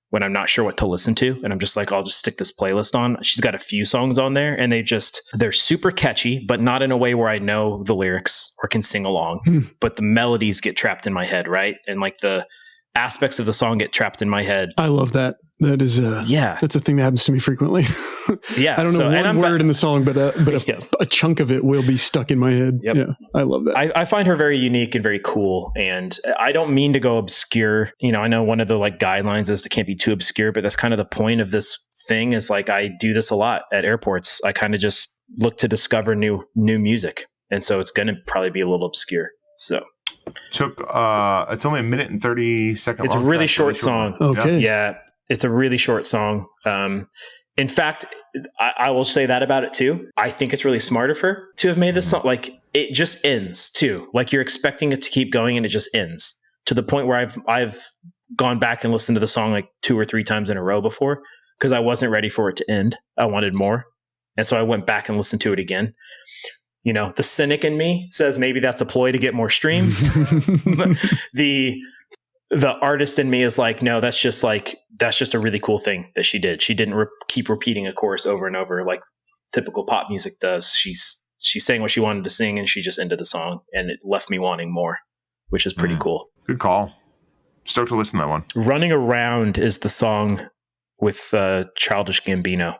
when I'm not sure what to listen to. And I'm just like, I'll just stick this playlist on. She's got a few songs on there, and they're super catchy, but not in a way where I know the lyrics or can sing along, but the melodies get trapped in my head, right? And like the aspects of the song get trapped in my head. I love that. That is that's a thing that happens to me frequently. Yeah. I don't know one word in the song, but a chunk of it will be stuck in my head. Yep. Yeah, I love that. I find her very unique and very cool. And I don't mean to go obscure. You know, I know one of the like guidelines is to can't be too obscure, but that's kind of the point of this thing is like, I do this a lot at airports. I kind of just look to discover new music. And so it's going to probably be a little obscure. So it's only a minute and 30 seconds. It's a really short song. Okay. Yeah. It's a really short song. In fact, I will say that about it too. I think it's really smart of her to have made this song. Like it just ends too. Like you're expecting it to keep going and it just ends to the point where I've gone back and listened to the song like 2 or 3 times in a row before because I wasn't ready for it to end. I wanted more. And so I went back and listened to it again. You know, the cynic in me says maybe that's a ploy to get more streams. The artist in me is like, no, that's just a really cool thing that she did. She didn't keep repeating a chorus over and over like typical pop music does. She sang what she wanted to sing and she just ended the song, and it left me wanting more, which is pretty cool. Good call. Stoked to listen to that one. Running Around is the song with Childish Gambino,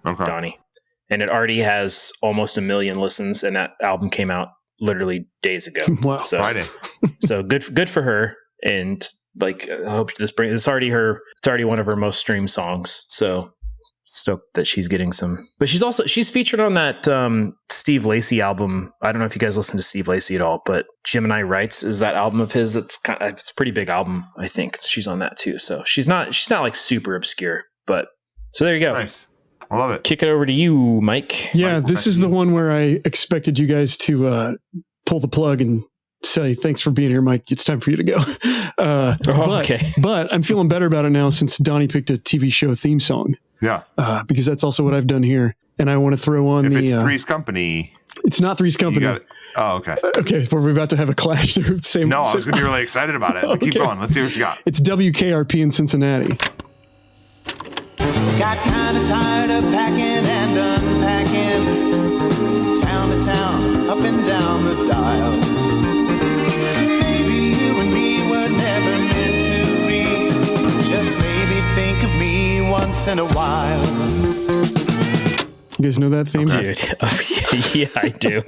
Donnie. And it already has almost 1 million listens, and that album came out literally days ago. Wow. So, Friday. So good for her. And Like, I hope it's already one of her most streamed songs. So stoked that she's getting some. But she's featured on that Steve Lacy album. I don't know if you guys listen to Steve Lacy at all, but Gemini Rights is that album of his. It's a pretty big album, I think. She's on that too. So she's not like super obscure, but so there you go. Nice. I love it. Kick it over to you, Mike. Yeah, this is the one where I expected you guys to pull the plug and say, thanks for being here, Mike. It's time for you to go. But I'm feeling better about it now since Donnie picked a TV show theme song. Yeah. Because that's also what I've done here. And I want to throw on if it's Three's Company. It's not Three's Company. Oh, okay. Okay, we're about to have a clash there. No, I was going to be really excited about it. Okay. Keep going. Let's see what you got. It's WKRP in Cincinnati. Got kind of tired of packing and unpacking, town to town, up and down the dial. Maybe you and me were never meant to be. Just maybe think of me once in a while. You guys know that theme? Dude. Yeah, I do.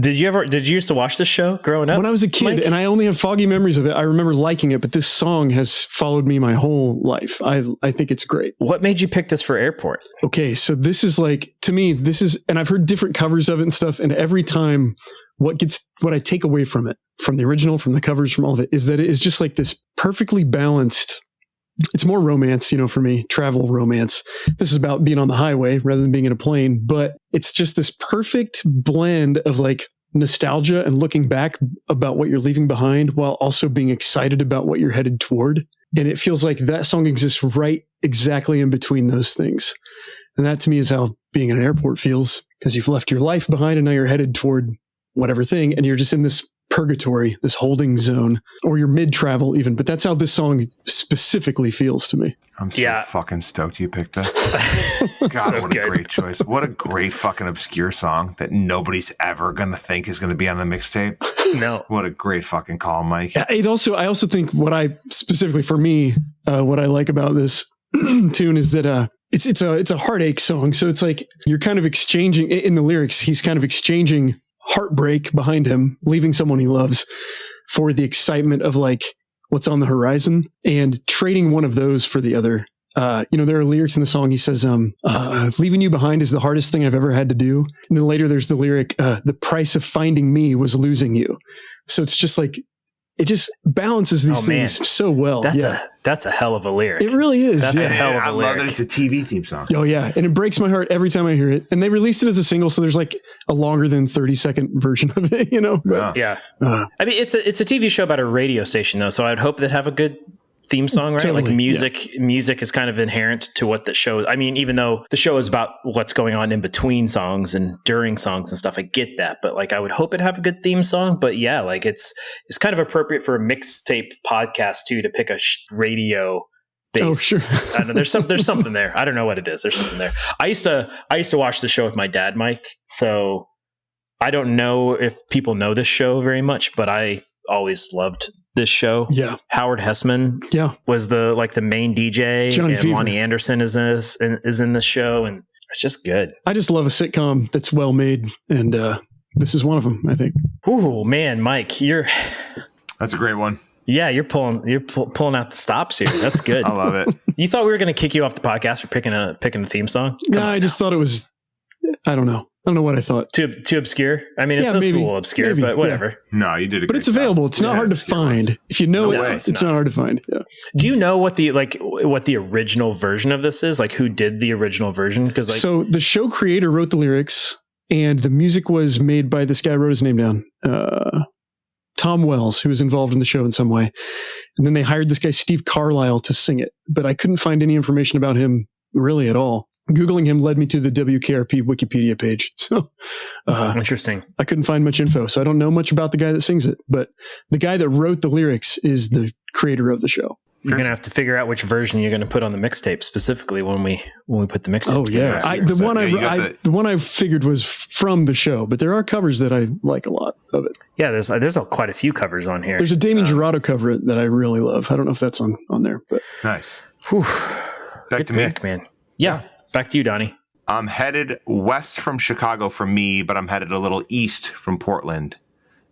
Did you used to watch this show growing up? When I was a kid, Mike? And I only have foggy memories of it. I remember liking it, but this song has followed me my whole life. I think it's great. What made you pick this for Airport? Okay, so this is like, to me, and I've heard different covers of it and stuff, and every time what I take away from it, from the original, from the covers, from all of it, is that it is just like this perfectly balanced. It's more romance, for me, travel romance. This is about being on the highway rather than being in a plane, but it's just this perfect blend of like nostalgia and looking back about what you're leaving behind while also being excited about what you're headed toward. And it feels like that song exists right exactly in between those things. And that to me is how being in an airport feels, because you've left your life behind and now you're headed toward whatever thing. And you're just in this purgatory, this holding zone, or you're mid-travel even. But that's how this song specifically feels to me. I'm so fucking stoked you picked this. God, so what a great choice. What a great fucking obscure song that nobody's ever going to think is going to be on the mixtape. No. What a great fucking call, Mike. I also think what I specifically for me, what I like about this tune is that it's a heartache song. So it's like you're kind of exchanging in the lyrics. He's kind of exchanging heartbreak behind him, leaving someone he loves for the excitement of like what's on the horizon and trading one of those for the other. There are lyrics in the song. He says, leaving you behind is the hardest thing I've ever had to do. And then later there's the lyric, the price of finding me was losing you. So it's just like, it just balances these things so well. That's a hell of a lyric. It really is. That's a hell of a lyric. I love that it's a TV theme song. Oh yeah. And it breaks my heart every time I hear it. And they released it as a single. So there's like a longer than 30-second version of it, But, yeah. I mean, it's a TV show about a radio station though. So I'd hope they'd have a good theme song, right? Totally, like music is kind of inherent to what the show. I mean, even though the show is about what's going on in between songs and during songs and stuff, I get that. But like, I would hope it'd have a good theme song. But yeah, like it's kind of appropriate for a mixtape podcast too to pick a radio based. Oh sure. I don't know, there's something there. I don't know what it is. There's something there. I used to watch the show with my dad, Mike. So I don't know if people know this show very much, but I always loved this show. Yeah. Howard Hessman was the main DJ. Johnny and Fever. Lonnie Anderson is in this show, and it's just good. I just love a sitcom that's well made, and this is one of them, I think. Ooh, man, Mike, that's a great one. Yeah, you're pulling out the stops here. That's good. I love it. You thought we were going to kick you off the podcast for picking a theme song? No, I just thought it was, I don't know what I thought. Too obscure? I mean, it's a little obscure, but whatever. Yeah. No, you did a But it's available. Job. It's not hard to find. If you know it's not hard to find. Yeah. Do you know what the original version of this is? Like who did the original version? Because so the show creator wrote the lyrics and the music was made by this guy. I wrote his name down. Tom Wells, who was involved in the show in some way. And then they hired this guy, Steve Carlisle, to sing it. But I couldn't find any information about him really at all. Googling him led me to the WKRP Wikipedia page. So interesting. I couldn't find much info. So I don't know much about the guy that sings it. But the guy that wrote the lyrics is the creator of the show. You're going to have to figure out which version you're going to put on the mixtape specifically when we put the mixtape. Oh yeah. The one I figured was from the show, but there are covers that I like a lot of it. Yeah. There's quite a few covers on here. There's a Damien Jurado cover that I really love. I don't know if that's on there, but nice. Whew. Back to me, man. Yeah. Back to you, Donnie. I'm headed west from Chicago for me, but I'm headed a little east from Portland.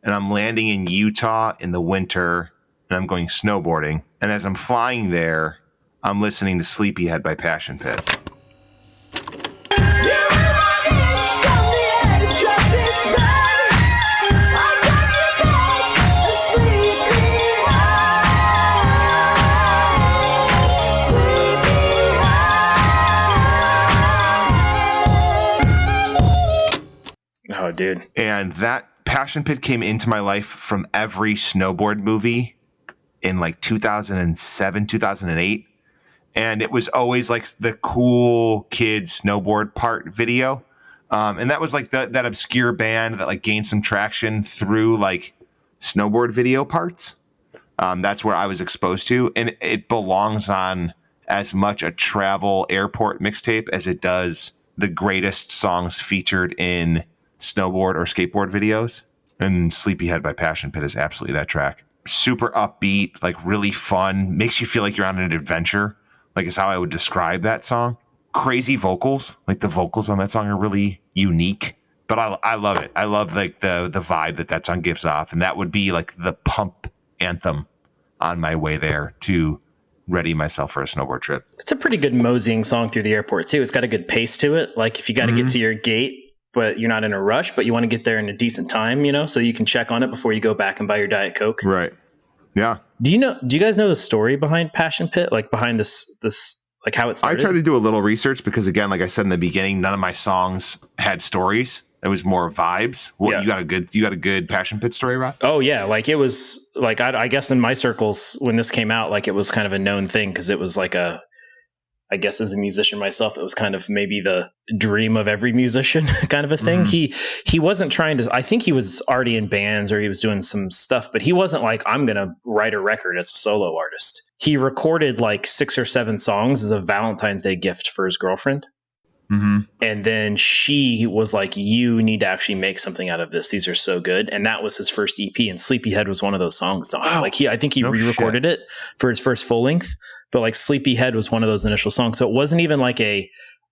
and I'm landing in Utah in the winter, and I'm going snowboarding. And as I'm flying there, I'm listening to Sleepyhead by Passion Pit. Oh, dude. And that Passion Pit came into my life from every snowboard movie in like 2007, 2008. And it was always like the cool kid snowboard part video. And that was like that obscure band that like gained some traction through like snowboard video parts. That's where I was exposed to. And it belongs on as much a travel airport mixtape as it does the greatest songs featured in snowboard or skateboard videos. And Sleepyhead by Passion Pit is absolutely that track. Super upbeat, like really fun, makes you feel like you're on an adventure, like is how I would describe that song. Crazy vocals, like the vocals on that song are really unique, but I love it. I love like the vibe that song gives off, and that would be like the pump anthem on my way there to ready myself for a snowboard trip. It's a pretty good moseying song through the airport too. It's got a good pace to it. Like if you got to get to your gate, but you're not in a rush, but you want to get there in a decent time, you know, so you can check on it before you go back and buy your Diet Coke. Right. Yeah. Do you guys know the story behind Passion Pit? Like behind this, like how it started? I tried to do a little research because again, like I said in the beginning, none of my songs had stories. It was more vibes. What, you got a good Passion Pit story, Rob? Oh yeah. Like it was like, I guess in my circles when this came out, like it was kind of a known thing. Cause it was like I guess as a musician myself, it was kind of maybe the dream of every musician kind of a thing. Mm-hmm. He wasn't trying to, I think he was already in bands or he was doing some stuff, but he wasn't like, I'm going to write a record as a solo artist. He recorded like 6 or 7 songs as a Valentine's Day gift for his girlfriend. Mm-hmm. And then she was like, you need to actually make something out of this. These are so good. And that was his first EP, and Sleepyhead was one of those songs. Wow. Like I think he re-recorded it for his first full length, but like Sleepyhead was one of those initial songs. So it wasn't even like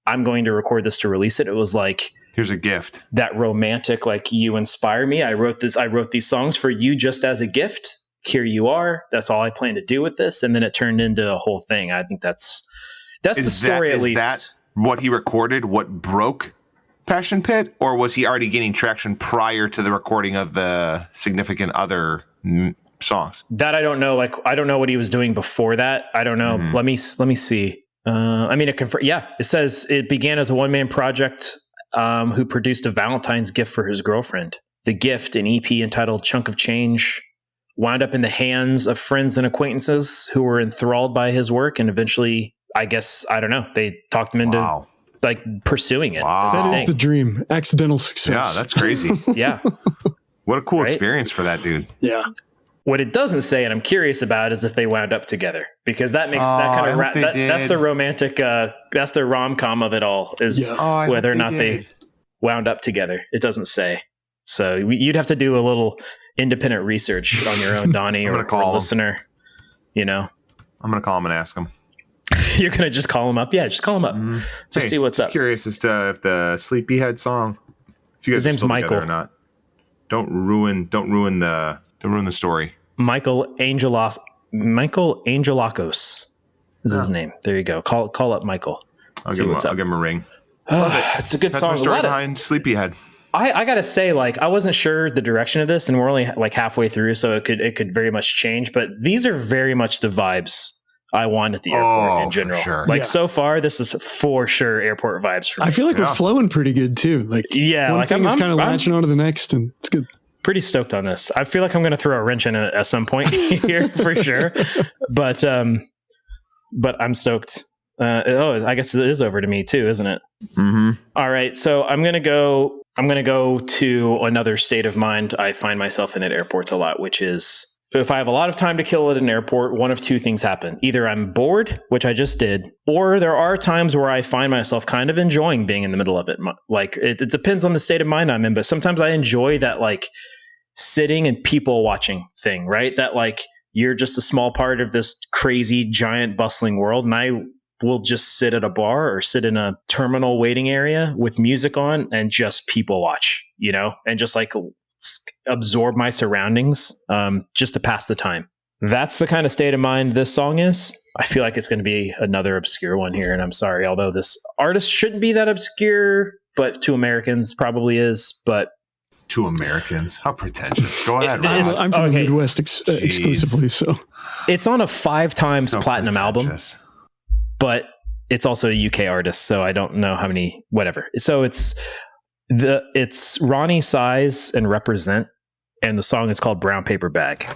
I'm going to record this to release it. It was like, here's a gift. That romantic, like, you inspire me. I wrote these songs for you just as a gift. Here you are. That's all I plan to do with this. And then it turned into a whole thing. I think that's the story, at least. That what he recorded, what broke Passion Pit, or was he already gaining traction prior to the recording of the significant other songs? That I don't know. Like, I don't know what he was doing before that. I don't know. Mm-hmm. Let me see. I mean, it says it began as a one-man project who produced a Valentine's gift for his girlfriend. The gift, an EP entitled Chunk of Change, wound up in the hands of friends and acquaintances who were enthralled by his work, and eventually, I guess, I don't know, they talked him into like pursuing it. Wow. That is the dream. Accidental success. Yeah, that's crazy. Yeah. What a cool experience for that dude. Yeah. What it doesn't say, and I'm curious about, is if they wound up together, because that makes that kind of that's the romantic, that's the rom-com of it all, is whether or not they wound up together. It doesn't say. So you'd have to do a little independent research on your own, Donnie, or a listener. You know, I'm going to call him and ask him. You're going to just call him up? Yeah, just call him up. Mm-hmm. Just see what's up. Curious as to if the Sleepyhead song, if you guys his name's Michael or not. Don't ruin the story. Michael Angelakos is his name. There you go. Call up Michael. I'll give him a ring. It's a good song. That's my story behind Sleepyhead. I gotta say, like, I wasn't sure the direction of this, and we're only like halfway through, so it could very much change. But these are very much the vibes I want at the airport in general. Sure. Like, so far, this is for sure airport vibes for me. I feel like we're flowing pretty good too. Like, one thing is kind of latching onto the next, and it's good. Pretty stoked on this. I feel like I'm going to throw a wrench in it at some point here for sure, but I'm stoked. I guess it is over to me too, isn't it? Mm-hmm. All right, so I'm gonna go to another state of mind I find myself in at airports a lot, which is if I have a lot of time to kill at an airport, one of two things happen. Either I'm bored, which I just did, or there are times where I find myself kind of enjoying being in the middle of it. Like, it depends on the state of mind I'm in, but sometimes I enjoy that, like, sitting and people watching thing, right? That, like, you're just a small part of this crazy, giant, bustling world, and I will just sit at a bar or sit in a terminal waiting area with music on and just people watch, you know, and just like absorb my surroundings, just to pass the time. That's the kind of state of mind this song is. I feel like it's going to be another obscure one here, and I'm sorry, although this artist shouldn't be that obscure, but to Americans probably is. But to Americans, how pretentious! Go ahead. I'm from the Midwest exclusively, so it's on a 5 times platinum album, but it's also a UK artist, so I don't know how many. Whatever. So it's Ronnie Size and Represent, and the song is called Brown Paper Bag.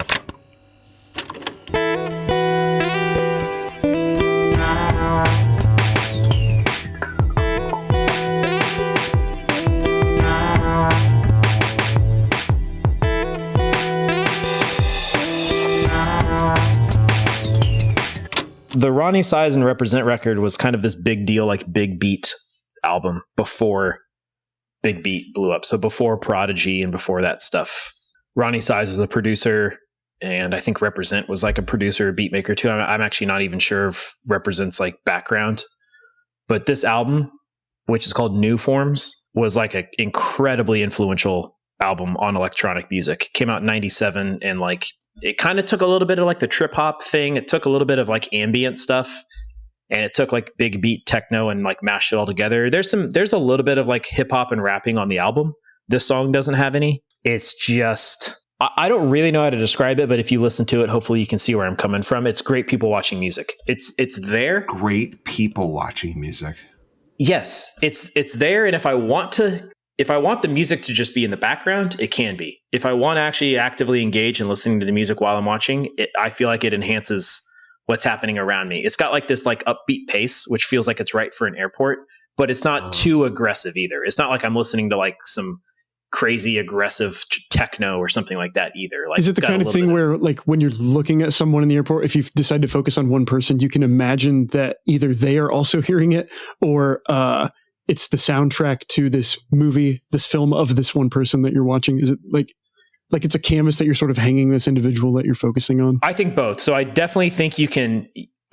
The Ronnie Size and Represent record was kind of this big deal, like Big Beat album before Big Beat blew up. So before Prodigy and before that stuff. Ronnie Size was a producer, and I think Represent was like a producer, beat maker too. I'm actually not even sure of Represent's like background. But this album, which is called New Forms, was like an incredibly influential album on electronic music. Came out in 97, and like it kind of took a little bit of like the trip hop thing. It took a little bit of like ambient stuff, and it took like big beat techno and like mashed it all together. There's a little bit of like hip hop and rapping on the album. This song doesn't have any. It's just, I don't really know how to describe it, but if you listen to it, hopefully you can see where I'm coming from. It's great people watching music. It's there. Great people watching music. Yes, it's there. And if I want the music to just be in the background, it can be. If I want to actually actively engage in listening to the music while I'm watching it, I feel like it enhances what's happening around me. It's got like this like upbeat pace, which feels like it's right for an airport, but it's not too aggressive either. It's not like I'm listening to like some crazy aggressive techno or something like that either. Like, is it the kind of thing where like when you're looking at someone in the airport, if you decide to focus on one person, you can imagine that either they are also hearing it, or it's the soundtrack to this movie, this film of this one person that you're watching? Is it like it's a canvas that you're sort of hanging this individual that you're focusing on? I think both. So I definitely think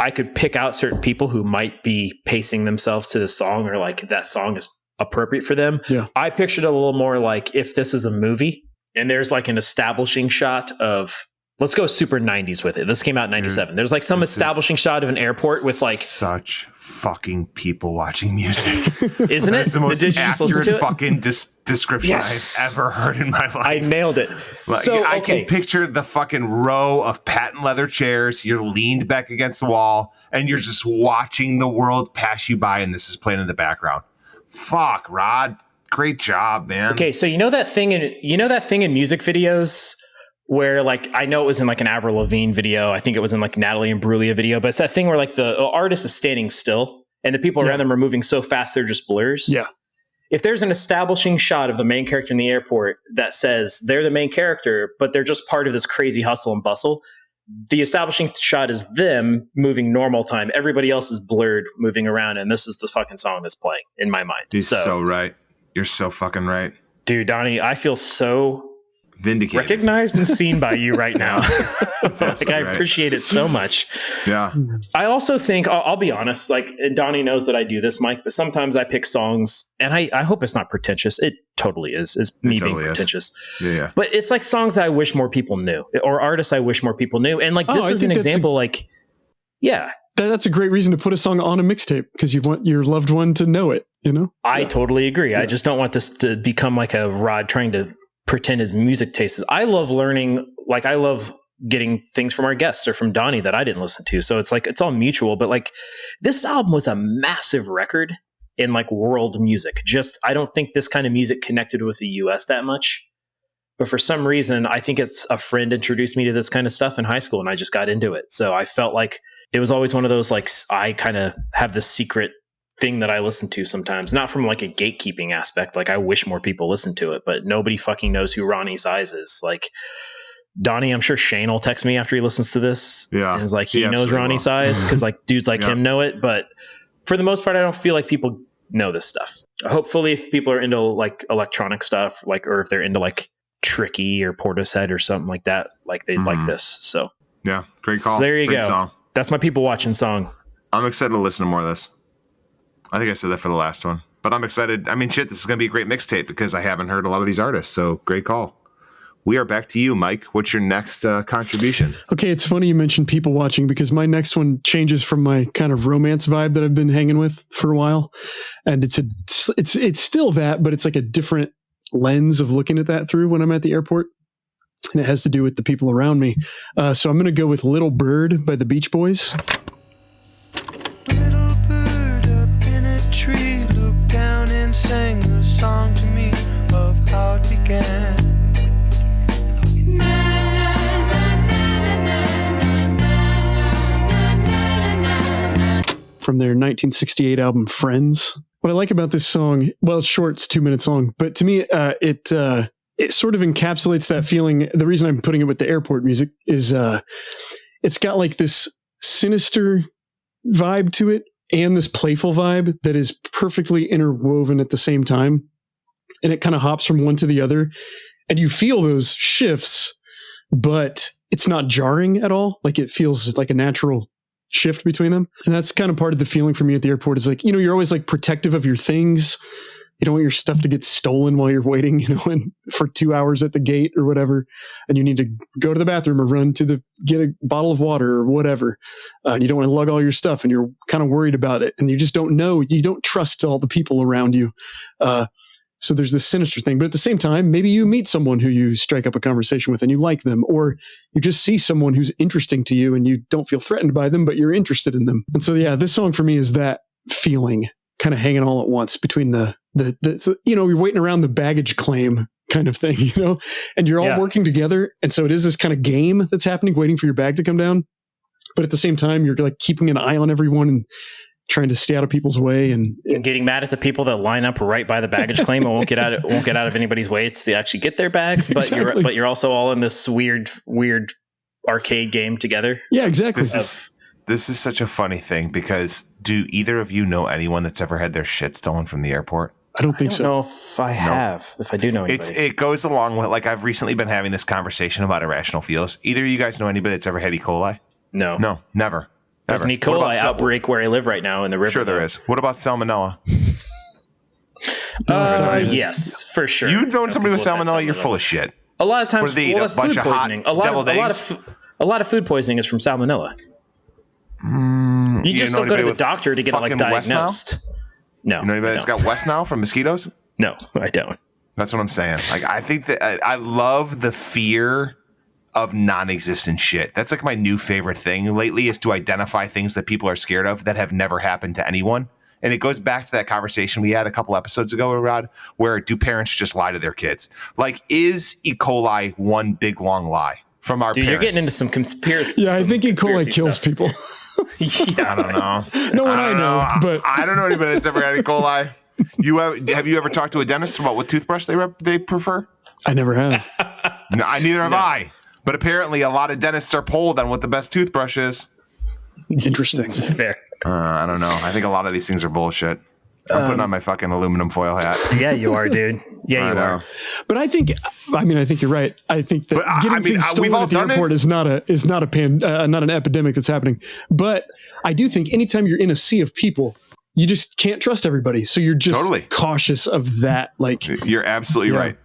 I could pick out certain people who might be pacing themselves to the song, or like that song is appropriate for them. Yeah. I pictured it a little more like if this is a movie and there's like an establishing shot of, let's go super 90s with it. This came out in 97. There's like some establishing shot of an airport with like such fucking people watching music. Isn't it? That's the most accurate fucking description Yes. I've ever heard in my life. I nailed it. Like, So I okay. can picture the fucking row of patent leather chairs. You're leaned back against the wall and you're just watching the world pass you by, and this is playing in the background. Fuck, Rod. Great job, man. Okay, so you know that thing in music videos where like, I know it was in like an Avril Lavigne video. I think it was in like Natalie Imbruglia video, but it's that thing where like the artist is standing still and the people around them are moving so fast they're just blurs. Yeah. If there's an establishing shot of the main character in the airport that says they're the main character, but they're just part of this crazy hustle and bustle, the establishing shot is them moving normal time. Everybody else is blurred moving around, and this is the fucking song that's playing in my mind. You're so right. You're so fucking right. Dude, Donnie, I feel so vindicated, recognized and seen by you right now. Like, I right. appreciate it so much. Yeah. I also think, I'll be honest, like, and Donnie knows that I do this, Mike, but sometimes I pick songs, and I hope it's not pretentious. It totally is. It's me being pretentious. Yeah. But it's like songs that I wish more people knew, or artists I wish more people knew. And like, this is an example, like, yeah. That's a great reason to put a song on a mixtape, because you want your loved one to know it, you know? I totally agree. Yeah. I just don't want this to become like a Rod trying to pretend his music tastes. I love learning, like I love getting things from our guests or from Donnie that I didn't listen to. So it's like, it's all mutual, but like this album was a massive record in like world music. Just, I don't think this kind of music connected with the US that much, but for some reason, I think it's a friend introduced me to this kind of stuff in high school and I just got into it. So I felt like it was always one of those, like, I kind of have this secret thing that I listen to sometimes, not from like a gatekeeping aspect. Like I wish more people listen to it, but nobody fucking knows who Ronnie Size is. Like Donnie, I'm sure Shane will text me after he listens to this. Yeah. And is like, he knows Ronnie Size because like dudes like him know it. But for the most part, I don't feel like people know this stuff. Hopefully if people are into like electronic stuff, like, or if they're into like Tricky or Portishead or something like that, like they'd like this. So yeah, great call. So there you great go. Song. That's my people watching song. I'm excited to listen to more of this. I think I said that for the last one, but I'm excited. I mean, shit, this is going to be a great mixtape because I haven't heard a lot of these artists. So great call. we are back to you, Mike. What's your next contribution? Okay, it's funny you mentioned people watching because my next one changes from my kind of romance vibe that I've been hanging with for a while, and it's still that, but it's like a different lens of looking at that through when I'm at the airport, and it has to do with the people around me. So I'm going to go with "Little Bird" by the Beach Boys. Little bird up in a tree looked down and sang a song to me of how it began. From their 1968 album Friends. What I like about this song, well, it's short, it's 2 minutes long, but to me, it sort of encapsulates that feeling. The reason I'm putting it with the airport music is it's got like this sinister vibe to it and this playful vibe that is perfectly interwoven at the same time. And it kind of hops from one to the other. And you feel those shifts, but it's not jarring at all. Like it feels like a natural shift between them. And that's kind of part of the feeling for me at the airport is like, you're always like protective of your things. You don't want your stuff to get stolen while you're waiting, for 2 hours at the gate or whatever. And you need to go to the bathroom or run to get a bottle of water or whatever. You don't want to lug all your stuff and you're kind of worried about it. And you just don't know. You don't trust all the people around you. So there's this sinister thing, but at the same time, maybe you meet someone who you strike up a conversation with and you like them, or you just see someone who's interesting to you and you don't feel threatened by them, but you're interested in them. And so, yeah, this song for me is that feeling kind of hanging all at once between the you're waiting around the baggage claim kind of thing, and you're all working together. And so it is this kind of game that's happening, waiting for your bag to come down. But at the same time, you're like keeping an eye on everyone and trying to stay out of people's way and getting mad at the people that line up right by the baggage claim and won't get out of anybody's way to actually get their bags. But Exactly. you're also all in this weird arcade game together. Yeah, exactly. This is such a funny thing because do either of you know anyone that's ever had their shit stolen from the airport? I don't think I so. don't know if I have. If I do know anybody. It goes along with, like, I've recently been having this conversation about irrational feels. Either of you guys know anybody that's ever had E. coli? No, never. There's an E. coli outbreak where I live right now in the river. Sure there is. What about salmonella? Yes, for sure. You've known somebody with salmonella, you're full of shit. A lot of times, What do they eat, a that's bunch food of hot poisoning. deviled A lot of food poisoning is from salmonella. You just don't go to the doctor to get it like diagnosed. No. You know anybody that's got West Nile from mosquitoes? No, I don't. That's what I'm saying. Like, I think that I love the fear of non-existent shit. That's like my new favorite thing lately, is to identify things that people are scared of that have never happened to anyone. And it goes back to that conversation we had a couple episodes ago, Rod, where do parents just lie to their kids? Like, is E. coli one big long lie from our parents? You're getting into some conspiracy. Yeah, I think E. coli kills people. I don't know. No one I know, but I don't know anybody that's ever had E. coli. Have you ever talked to a dentist about what toothbrush they prefer? I never have. No, neither have I. But apparently, a lot of dentists are polled on what the best toothbrush is. Interesting. Fair. I don't know. I think a lot of these things are bullshit. I'm putting on my fucking aluminum foil hat. Yeah, you are, dude. Yeah, you are. But I think you're right. I think that getting things stolen at the airport is not an epidemic that's happening. But I do think anytime you're in a sea of people, you just can't trust everybody. So you're just cautious of that. Like, you're absolutely right.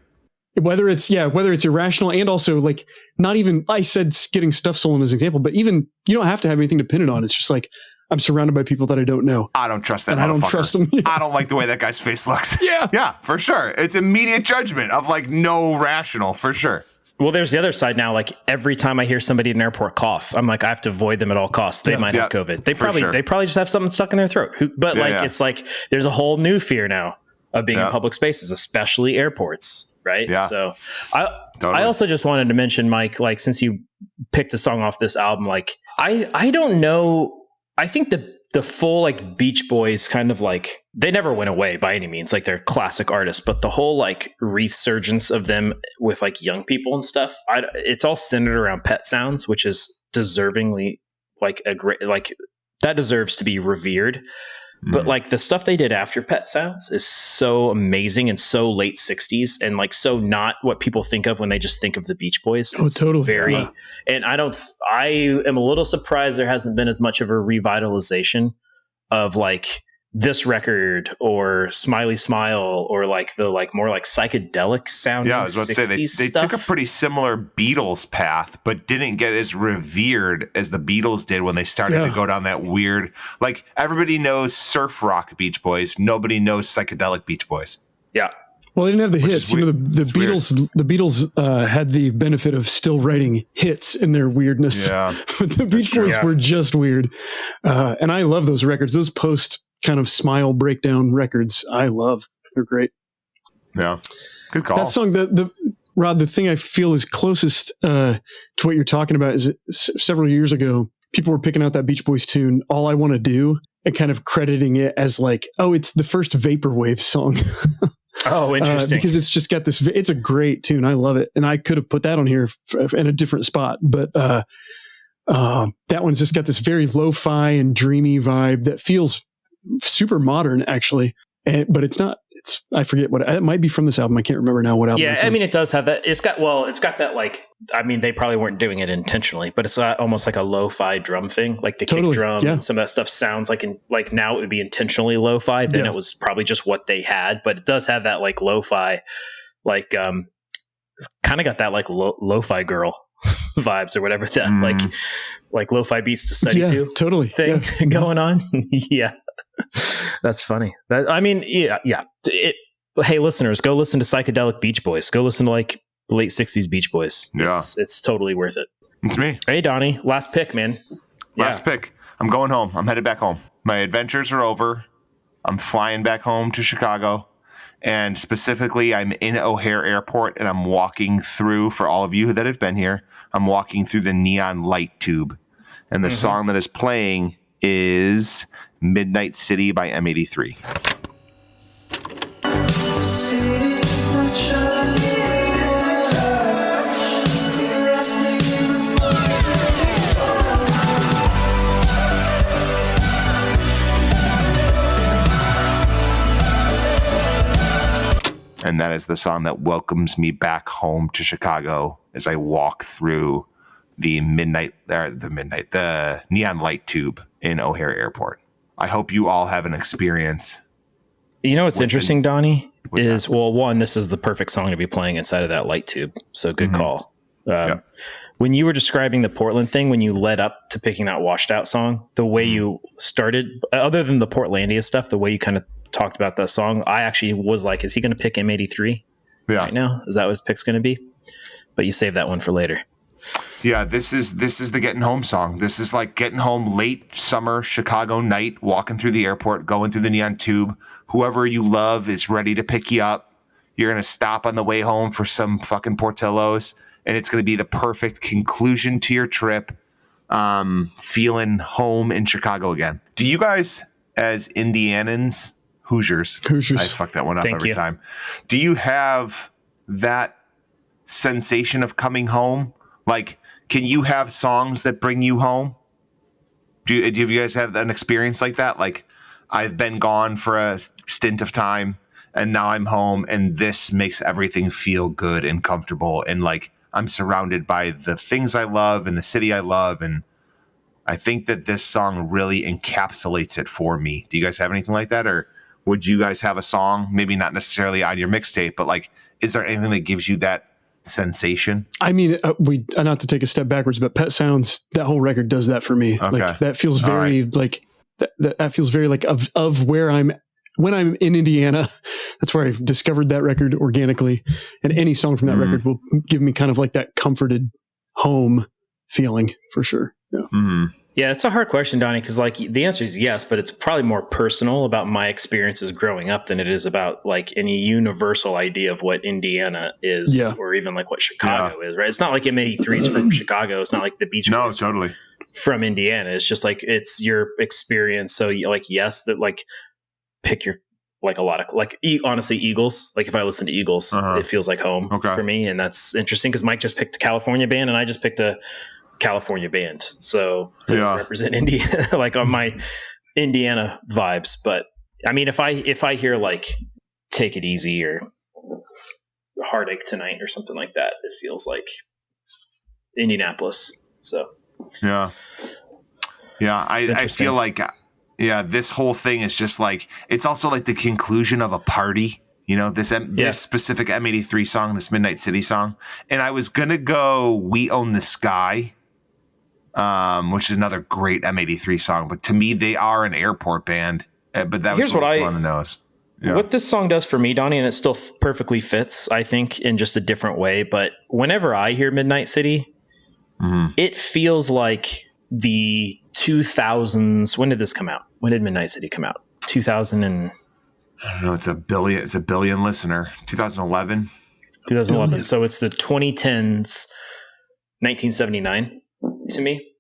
Whether it's irrational and also like not even, I said getting stuff stolen as an example, but even you don't have to have anything to pin it on. It's just like, I'm surrounded by people that I don't know. I don't trust that and I don't trust them. I don't like the way that guy's face looks. Yeah. Yeah, for sure. It's immediate judgment of like no rational, for sure. Well, there's the other side now. Like every time I hear somebody in an airport cough, I'm like, I have to avoid them at all costs. They might have COVID. They probably just have something stuck in their throat. It's like there's a whole new fear now of being in public spaces, especially airports. Right. Yeah. So I also just wanted to mention, Mike, like, since you picked a song off this album, like, I don't know. I think the full like Beach Boys kind of like, they never went away by any means. Like, they're classic artists, but the whole like resurgence of them with like young people and stuff, it's all centered around Pet Sounds, which is deservingly like a great, like, that deserves to be revered. But like the stuff they did after Pet Sounds is so amazing and so late 60s and like so not what people think of when they just think of the Beach Boys. Oh, totally. And I am a little surprised there hasn't been as much of a revitalization of like this record or Smiley Smile or like the like more like psychedelic sounding. Yeah, I was about to say they took a pretty similar Beatles path, but didn't get as revered as the Beatles did when they started to go down that weird. Like everybody knows surf rock Beach Boys, nobody knows psychedelic Beach Boys. Yeah. Well, they didn't have the hits. You know, the Beatles. Weird. The Beatles had the benefit of still writing hits in their weirdness. Yeah, but the Beach Boys were just weird, and I love those records. Those post kind of Smile breakdown records, I love. They're great. Yeah, good call. That song, the Rod, the thing I feel is closest to what you're talking about is several years ago, people were picking out that Beach Boys tune, "All I Want to Do," and kind of crediting it as like, oh, it's the first Vaporwave song. Oh, interesting. Because it's just got this, it's a great tune. I love it. And I could have put that on here in a different spot, but that one's just got this very lo-fi and dreamy vibe that feels super modern, actually. But it's not, I forget what, it might be from this album. I can't remember now what album. Yeah, I mean, it does have that. It's got that like, I mean, they probably weren't doing it intentionally, but it's almost like a lo-fi drum thing, like the kick drum and some of that stuff sounds like now it would be intentionally lo-fi. Then it was probably just what they had, but it does have that like lo-fi, like it's kind of got that like lo-fi girl vibes or whatever that like lo-fi beats to study to totally thing going on. Yeah. That's funny. I mean, yeah. Hey, listeners, go listen to psychedelic Beach Boys. Go listen to like late 60s Beach Boys. Yeah. It's totally worth it. It's me. Hey, Donnie, last pick, man. Last pick. I'm going home. I'm headed back home. My adventures are over. I'm flying back home to Chicago. And specifically, I'm in O'Hare Airport and I'm walking through, for all of you that have been here, I'm walking through the neon light tube. And the song that is playing is Midnight City by M83. And that is the song that welcomes me back home to Chicago as I walk through the neon light tube in O'Hare Airport. I hope you all have an experience. You know what's interesting, Donnie, is, well, one, this is the perfect song to be playing inside of that light tube. So good call. When you were describing the Portland thing, when you led up to picking that Washed Out song, the way you started, other than the Portlandia stuff, the way you kind of talked about that song, I actually was like, is he going to pick M83 right now? Is that what his pick's going to be? But you saved that one for later. Yeah, this is the getting home song. This is like getting home late summer Chicago night, walking through the airport, going through the neon tube. Whoever you love is ready to pick you up. You're going to stop on the way home for some fucking Portillo's, and it's going to be the perfect conclusion to your trip, feeling home in Chicago again. Do you guys, as Indianans, Hoosiers. I fuck that one up every time. Do you have that sensation of coming home? Like, can you have songs that bring you home? Do you guys have an experience like that? Like, I've been gone for a stint of time and now I'm home and this makes everything feel good and comfortable. And like, I'm surrounded by the things I love and the city I love. And I think that this song really encapsulates it for me. Do you guys have anything like that? Or would you guys have a song, maybe not necessarily on your mixtape, but like, is there anything that gives you that sensation? I mean, not to take a step backwards, but Pet Sounds, that whole record does that for me. Okay. Like that feels very like that feels very like of where I'm when I'm in Indiana. That's where I've discovered that record organically, and any song from that record will give me kind of like that comforted home feeling for sure. Yeah. Yeah, it's a hard question, Donnie, because like the answer is yes, but it's probably more personal about my experiences growing up than it is about like any universal idea of what Indiana is, or even like what Chicago is, right? It's not like M83 is from Chicago. It's not like the Beach Boys totally from Indiana. It's just like it's your experience. So like yes, that like pick your like a lot of like honestly Eagles. Like if I listen to Eagles, it feels like home for me, and that's interesting because Mike just picked a California band, and I just picked a California band, so to represent Indiana, like on my Indiana vibes. But I mean, if I hear like Take It Easy or Heartache Tonight or something like that, it feels like Indianapolis. So I feel like Yeah, this whole thing is just like, it's also like the conclusion of a party. You know, this specific M83 song, this Midnight City song. And I was going to go We Own the Sky, which is another great M83 song. But to me, they are an airport band. But that was what on the nose. Yeah. What this song does for me, Donnie, and it still perfectly fits, I think, in just a different way. But whenever I hear Midnight City, it feels like the 2000s. When did this come out? When did Midnight City come out? 2000 and... I don't know. It's a billion listener. 2011. 2011. So it's the 2010s, 1979 to me.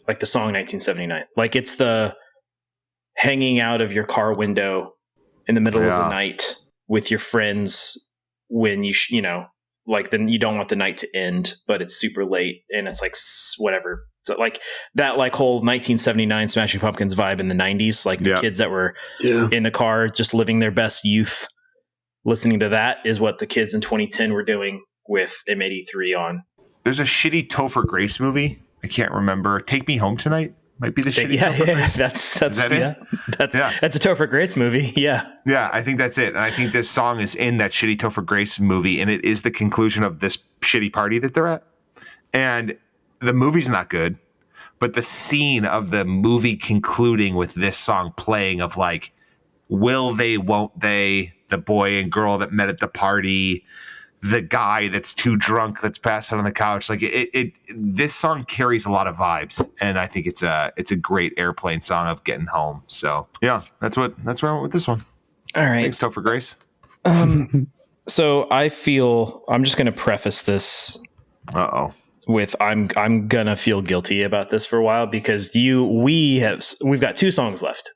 Like the song 1979. Like it's the hanging out of your car window in the middle of the night with your friends when you know, like then you don't want the night to end, but it's super late and it's like whatever. So like that like whole 1979 Smashing Pumpkins vibe in the 90s, like the kids that were in the car just living their best youth, listening to that is what the kids in 2010 were doing with M83 on. There's a shitty Topher Grace movie. I can't remember. Take Me Home Tonight might be the shitty Topher Grace. That's a Topher Grace movie. Yeah. Yeah, I think that's it. And I think this song is in that shitty Topher Grace movie, and it is the conclusion of this shitty party that they're at. And the movie's not good, but the scene of the movie concluding with this song playing of like, will they, won't they, the boy and girl that met at the party, the guy that's too drunk that's passed out on the couch. Like this song carries a lot of vibes, and I think it's a great airplane song of getting home. So yeah, that's where I went with this one. All right. Thanks, Topher Grace. So I feel I'm just going to preface this. With I'm gonna feel guilty about this for a while because we've got 2 songs left.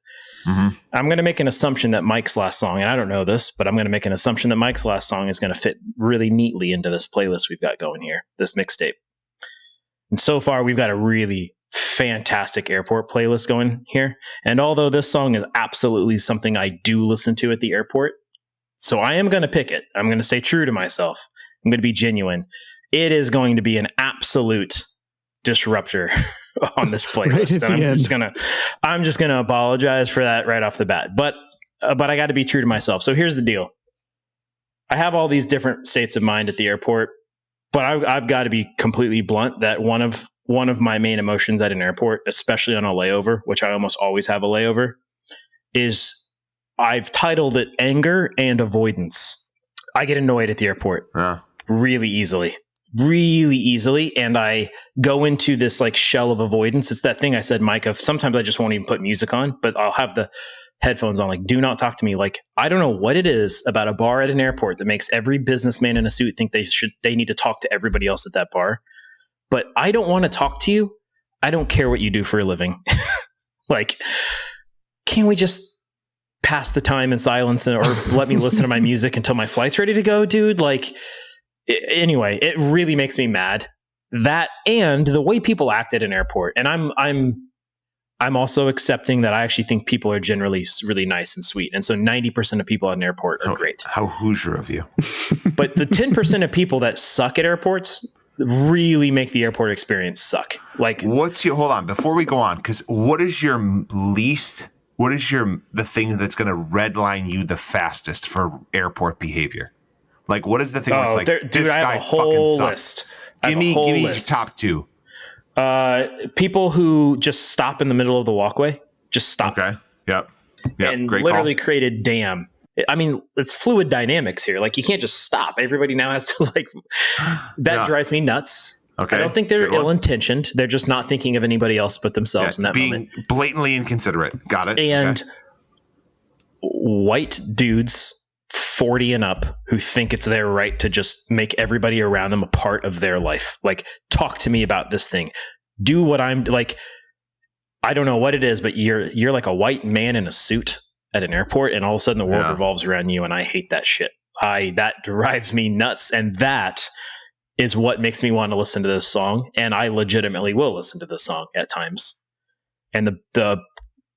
I'm gonna make an assumption that Mike's last song, and I don't know this, but I'm gonna make an assumption that Mike's last song is gonna fit really neatly into this playlist we've got going here, this mixtape. And so far, we've got a really fantastic airport playlist going here. And although this song is absolutely something I do listen to at the airport, so I am gonna pick it. I'm gonna stay true to myself. I'm gonna be genuine. It is going to be an absolute disruptor on this playlist. I'm just gonna apologize for that right off the bat. But I got to be true to myself. So here's the deal. I have all these different states of mind at the airport, but I've got to be completely blunt that one of my main emotions at an airport, especially on a layover, which I almost always have a layover, is I've titled it anger and avoidance. I get annoyed at the airport really easily. And I go into this like shell of avoidance. It's that thing I said, Mike, of sometimes I just won't even put music on, but I'll have the headphones on, like, do not talk to me. Like, I don't know what it is about a bar at an airport that makes every businessman in a suit think they need to talk to everybody else at that bar. But I don't want to talk to you. I don't care what you do for a living. Like, can we just pass the time in silence or let me listen to my music until my flight's ready to go, dude? Like, anyway, it really makes me mad. That and the way people act at an airport. And I'm also accepting that I actually think people are generally really nice and sweet. And so 90% of people at an airport are great. How Hoosier of you. But the 10% of people that suck at airports really make the airport experience suck. Like, hold on, before we go on, because what is the thing that's going to redline you the fastest for airport behavior? Like, what is the thing that's like, this guy fucking sucks? Give me your top 2. People who just stop in the middle of the walkway. Just stop. Okay. Yep. And great literally call. create a dam. I mean, it's fluid dynamics here. Like, you can't just stop. Everybody now has to that drives me nuts. Okay. I don't think they're ill-intentioned. They're just not thinking of anybody else but themselves in that moment. Being blatantly inconsiderate. Got it. And white dudes 40 and up who think it's their right to just make everybody around them a part of their life. Like, talk to me about this thing. Do what I'm like. I don't know what it is, but you're like a white man in a suit at an airport, and all of a sudden the world revolves around you, and I hate that shit. That drives me nuts, and that is what makes me want to listen to this song, and I legitimately will listen to this song at times. And the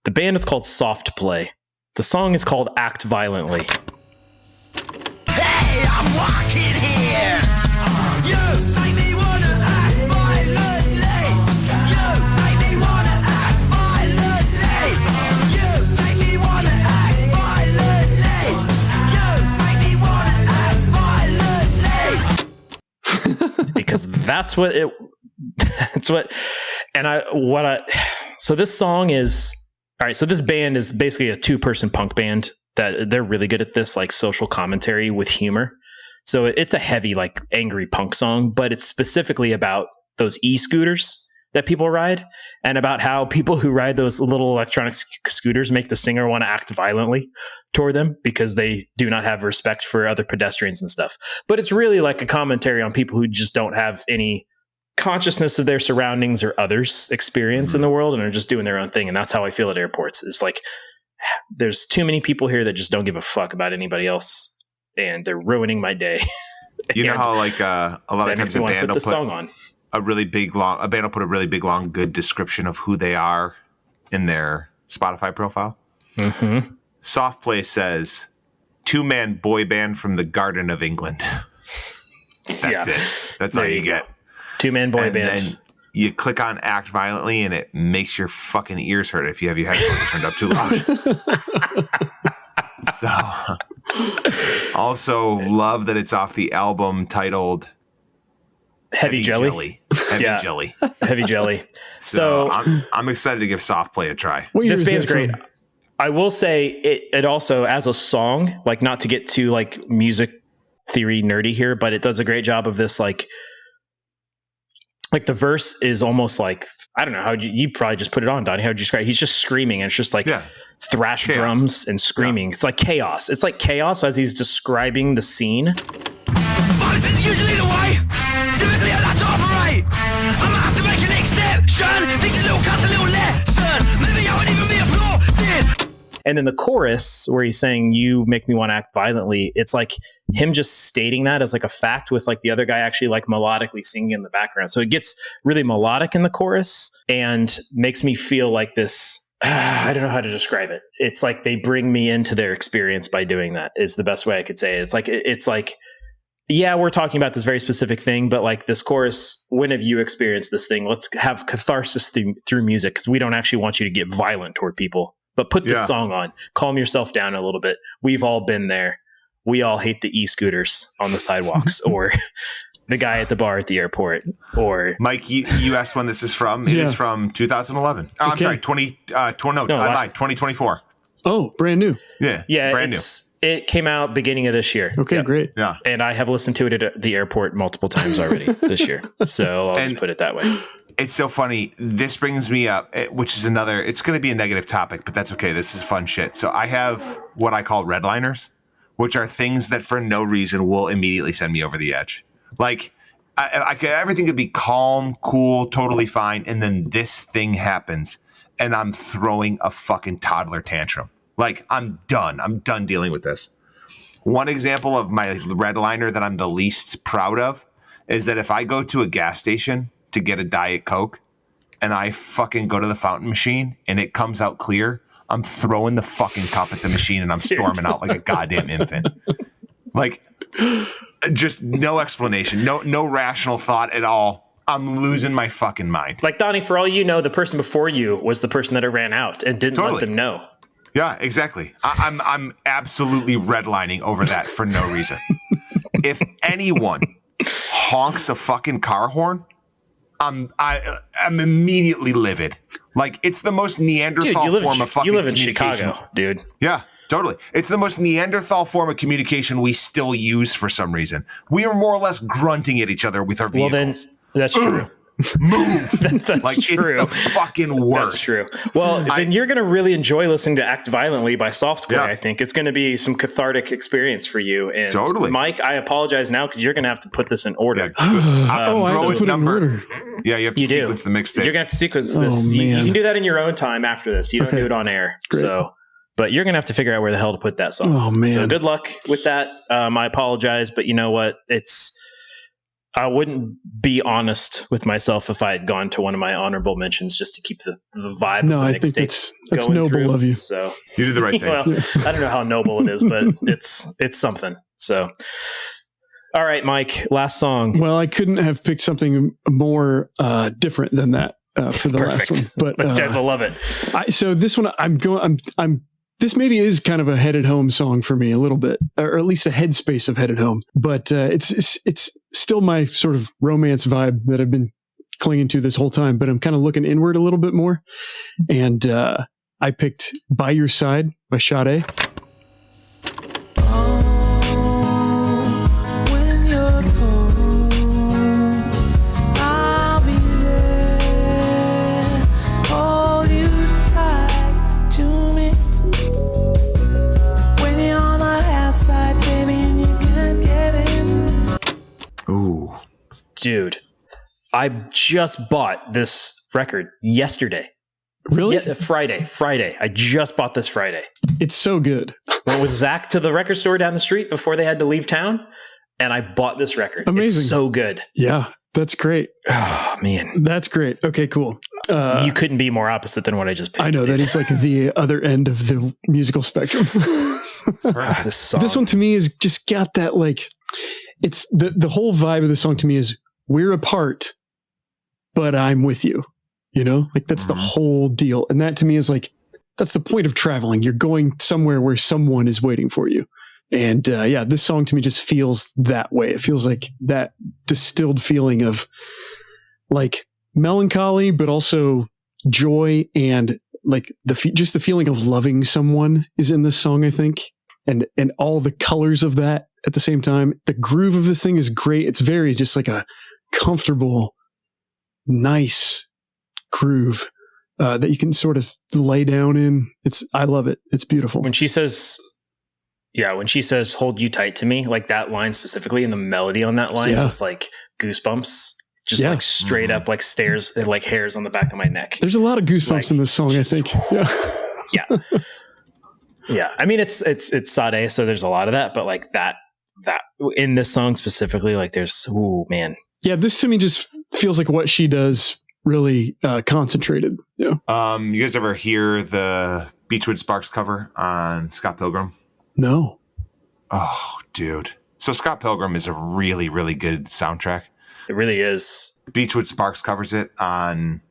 band is called Soft Play. The song is called Act Violently. Hey, I'm walking here. You make me wanna act violently. You make me wanna act violently. that's what it. That's what. And so this song is all right. So this band is basically a 2-person punk band that they're really good at this like social commentary with humor. So it's a heavy, like angry punk song, but it's specifically about those e-scooters that people ride and about how people who ride those little electronic scooters make the singer want to act violently toward them because they do not have respect for other pedestrians and stuff. But it's really like a commentary on people who just don't have any consciousness of their surroundings or others' experience in the world and are just doing their own thing. And that's how I feel at airports. It's like, there's too many people here that just don't give a fuck about anybody else. And they're ruining my day. You know how like a lot of times a band will put song on a band will put a really big long good description of who they are in their Spotify profile. Mm-hmm. Soft Play says 2-man boy band from the Garden of England. That's it. That's all you get. 2-man boy band. Then you click on Act Violently and it makes your fucking ears hurt if you have your headphones turned up too loud. So, also love that it's off the album titled Heavy Jelly. Heavy Jelly. Heavy Jelly. So I'm excited to give Soft Play a try. This band's great. I will say it also, as a song, like not to get too like music theory nerdy here, but it does a great job of this like the verse is almost like, I don't know how you probably just put it on, Donnie. How would you describe it? He's just screaming and it's just like thrash drums and screaming. It's like chaos. It's like chaos as he's describing the scene. Violence is usually the way. Typically I like to operate. I'm gonna have to make an exception. Teach a little cuts, a little lesson. Maybe I won't even be applauded. And then the chorus where he's saying, you make me want to act violently. It's like him just stating that as like a fact with like the other guy actually like melodically singing in the background. So it gets really melodic in the chorus and makes me feel like this. I don't know how to describe it. It's like they bring me into their experience by doing that is the best way I could say it. It's like, yeah, we're talking about this very specific thing, but like this chorus, when have you experienced this thing? Let's have catharsis through music because we don't actually want you to get violent toward people. But put this song on, calm yourself down a little bit. We've all been there. We all hate the e-scooters on the sidewalks or the guy at the bar at the airport. Or Mike, you asked when this is from. It is from 2011. Oh, I'm sorry, 2024. Oh, brand new. Yeah, brand new. It came out beginning of this year. Okay, great. Yeah. And I have listened to it at the airport multiple times already this year. So I'll just put it that way. It's so funny. This brings me up, which is it's going to be a negative topic, but that's okay. This is fun shit. So I have what I call redliners, which are things that for no reason will immediately send me over the edge. Like everything could be calm, cool, totally fine. And then this thing happens and I'm throwing a fucking toddler tantrum. Like I'm done. I'm done dealing with this. One example of my redliner that I'm the least proud of is that if I go to a gas station to get a Diet Coke and I fucking go to the fountain machine and it comes out clear, I'm throwing the fucking cup at the machine and I'm storming out like a goddamn infant. Like just no explanation, no rational thought at all. I'm losing my fucking mind. Like Donnie, for all you know, the person before you was the person that ran out and didn't let them know. Yeah, exactly. I'm absolutely redlining over that for no reason. If anyone honks a fucking car horn, I'm immediately livid. Like it's the most Neanderthal form of fucking communication. You live in Chicago, dude. Yeah, totally. It's the most Neanderthal form of communication we still use for some reason. We are more or less grunting at each other with our vehicles. Well, then that's true. Move. That's like true. It's the fucking worst. That's true. Well, then you're going to really enjoy listening to Act Violently by Soft Play. I think it's going to be some cathartic experience for you. And totally. Mike, I apologize now because you're going to have to put this in order. I have to put it in order. Yeah, you have to sequence the mixtape. You're going to have to sequence this. You can do that in your own time after this. You don't do it on air. Great. But you're going to have to figure out where the hell to put that song. Oh, man. So good luck with that. I apologize, but you know what? I wouldn't be honest with myself if I had gone to one of my honorable mentions just to keep the vibe of the I think that's noble through. of you. So you did the right thing. Well, I don't know how noble it is, but it's something. So, all right, Mike, last song. Well, I couldn't have picked something more different than that for the last one, but I love it. So this one, I'm this maybe is kind of a headed home song for me a little bit, or at least a headspace of headed home. But it's still my sort of romance vibe that I've been clinging to this whole time. But I'm kind of looking inward a little bit more, and I picked "By Your Side" by Sade. Dude, I just bought this record yesterday. Really? Yeah, Friday. I just bought this Friday. It's so good. Went with Zach to the record store down the street before they had to leave town, and I bought this record. Amazing. It's so good. Yeah, that's great. Oh, man. That's great. Okay, cool. You couldn't be more opposite than what I just picked. I know, that is like the other end of the musical spectrum. This song. This one to me is just got that, like, it's the whole vibe of the song to me is, we're apart, but I'm with you. You know, like that's the whole deal. And that to me is like, that's the point of traveling. You're going somewhere where someone is waiting for you. And yeah, this song to me just feels that way. It feels like that distilled feeling of like melancholy, but also joy, and like just the feeling of loving someone is in this song, I think. And all the colors of that at the same time. The groove of this thing is great. It's very just like a comfortable, nice groove that you can sort of lay down in. I love it. It's beautiful. When she says, hold you tight to me, like that line specifically, and the melody on that line, just like goosebumps, just like straight up like stairs, like hairs on the back of my neck. There's a lot of goosebumps like, in this song, I think. Yeah. Yeah. I mean, it's Sade, so there's a lot of that, but like that in this song specifically, like there's, ooh, man. Yeah, this to me just feels like what she does really concentrated. Yeah. You guys ever hear the Beachwood Sparks cover on Scott Pilgrim? No. Oh, dude. So Scott Pilgrim is a really, really good soundtrack. It really is. Beachwood Sparks covers it on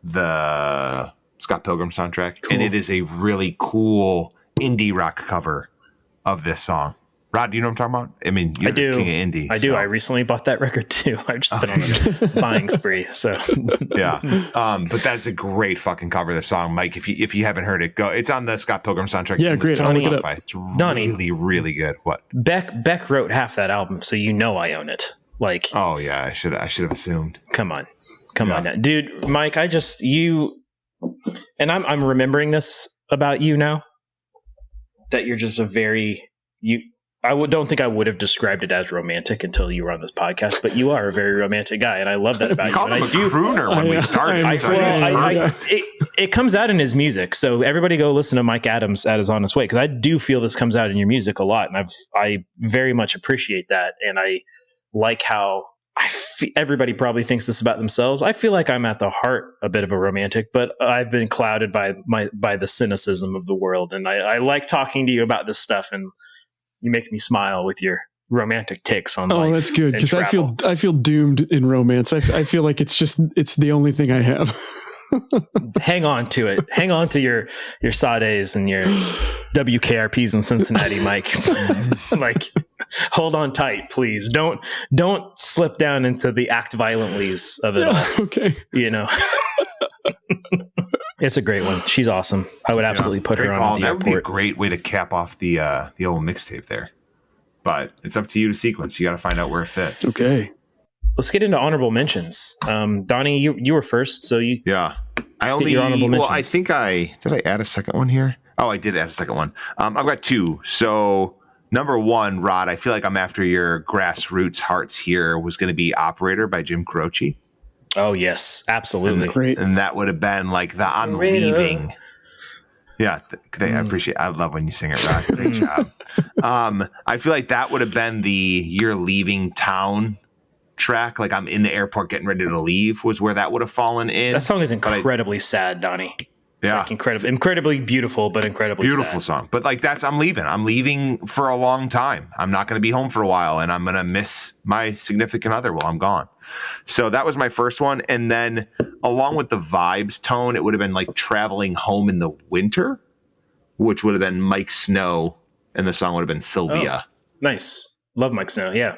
the Scott Pilgrim soundtrack. Cool. And it is a really cool indie rock cover of this song. Rod, do you know what I'm talking about? I mean, you're the king of indie. I do. I recently bought that record too. I've just been on a buying spree. So yeah. But that's a great fucking cover of the song, Mike. If you haven't heard it, go. It's on the Scott Pilgrim soundtrack. Yeah, great. I'll look it up. It's really, really good. What? Beck wrote half that album, so you know I own it. Like, oh yeah, I should have assumed. Come on now. Dude, Mike. I'm remembering this about you now. That you're just don't think I would have described it as romantic until you were on this podcast, but you are a very romantic guy, and I love that about you. Called him a crooner when we started. It comes out in his music, so everybody go listen to Mike Adams at His Honest Way, because I do feel this comes out in your music a lot, and I very much appreciate that, and I like how everybody probably thinks this about themselves. I feel like I'm at the heart a bit of a romantic, but I've been clouded by the cynicism of the world, and I like talking to you about this stuff, and you make me smile with your romantic takes on life. Oh, that's good, because I feel doomed in romance. I feel like it's the only thing I have. Hang on to it. Hang on to your Sades and your WKRPs in Cincinnati, Mike. Like, hold on tight, please. Don't slip down into the act violentlies of it all. Okay. You know. It's a great one. She's awesome. I would absolutely put her on at the airport. That would be a great way to cap off the old mixtape there. But it's up to you to sequence. You got to find out where it fits. Okay. Let's get into honorable mentions. Donnie, you were first, so you. Yeah. Your honorable mentions. Well, I think did I add a second one here? Oh, I did add a second one. I've got two. So number one, Rod, I feel like I'm after your grassroots hearts here, was going to be Operator by Jim Croce. Oh, yes, absolutely. Great. And that would have been like the I'm leaving. Yeah, I appreciate it. I love when you sing it, Rod. Great job. I feel like that would have been the You're Leaving Town track. Like I'm in the airport getting ready to leave was where that would have fallen in. That song is incredibly sad, Donnie. Yeah. Like incredibly beautiful, but incredibly beautiful sad. Song. But like I'm leaving for a long time. I'm not going to be home for a while, and I'm going to miss my significant other while I'm gone. So that was my first one. And then along with the vibes tone, it would have been like Traveling Home in the Winter which would have been Mike Snow, and the song would have been Sylvia. Oh, nice. Love Mike Snow. Yeah.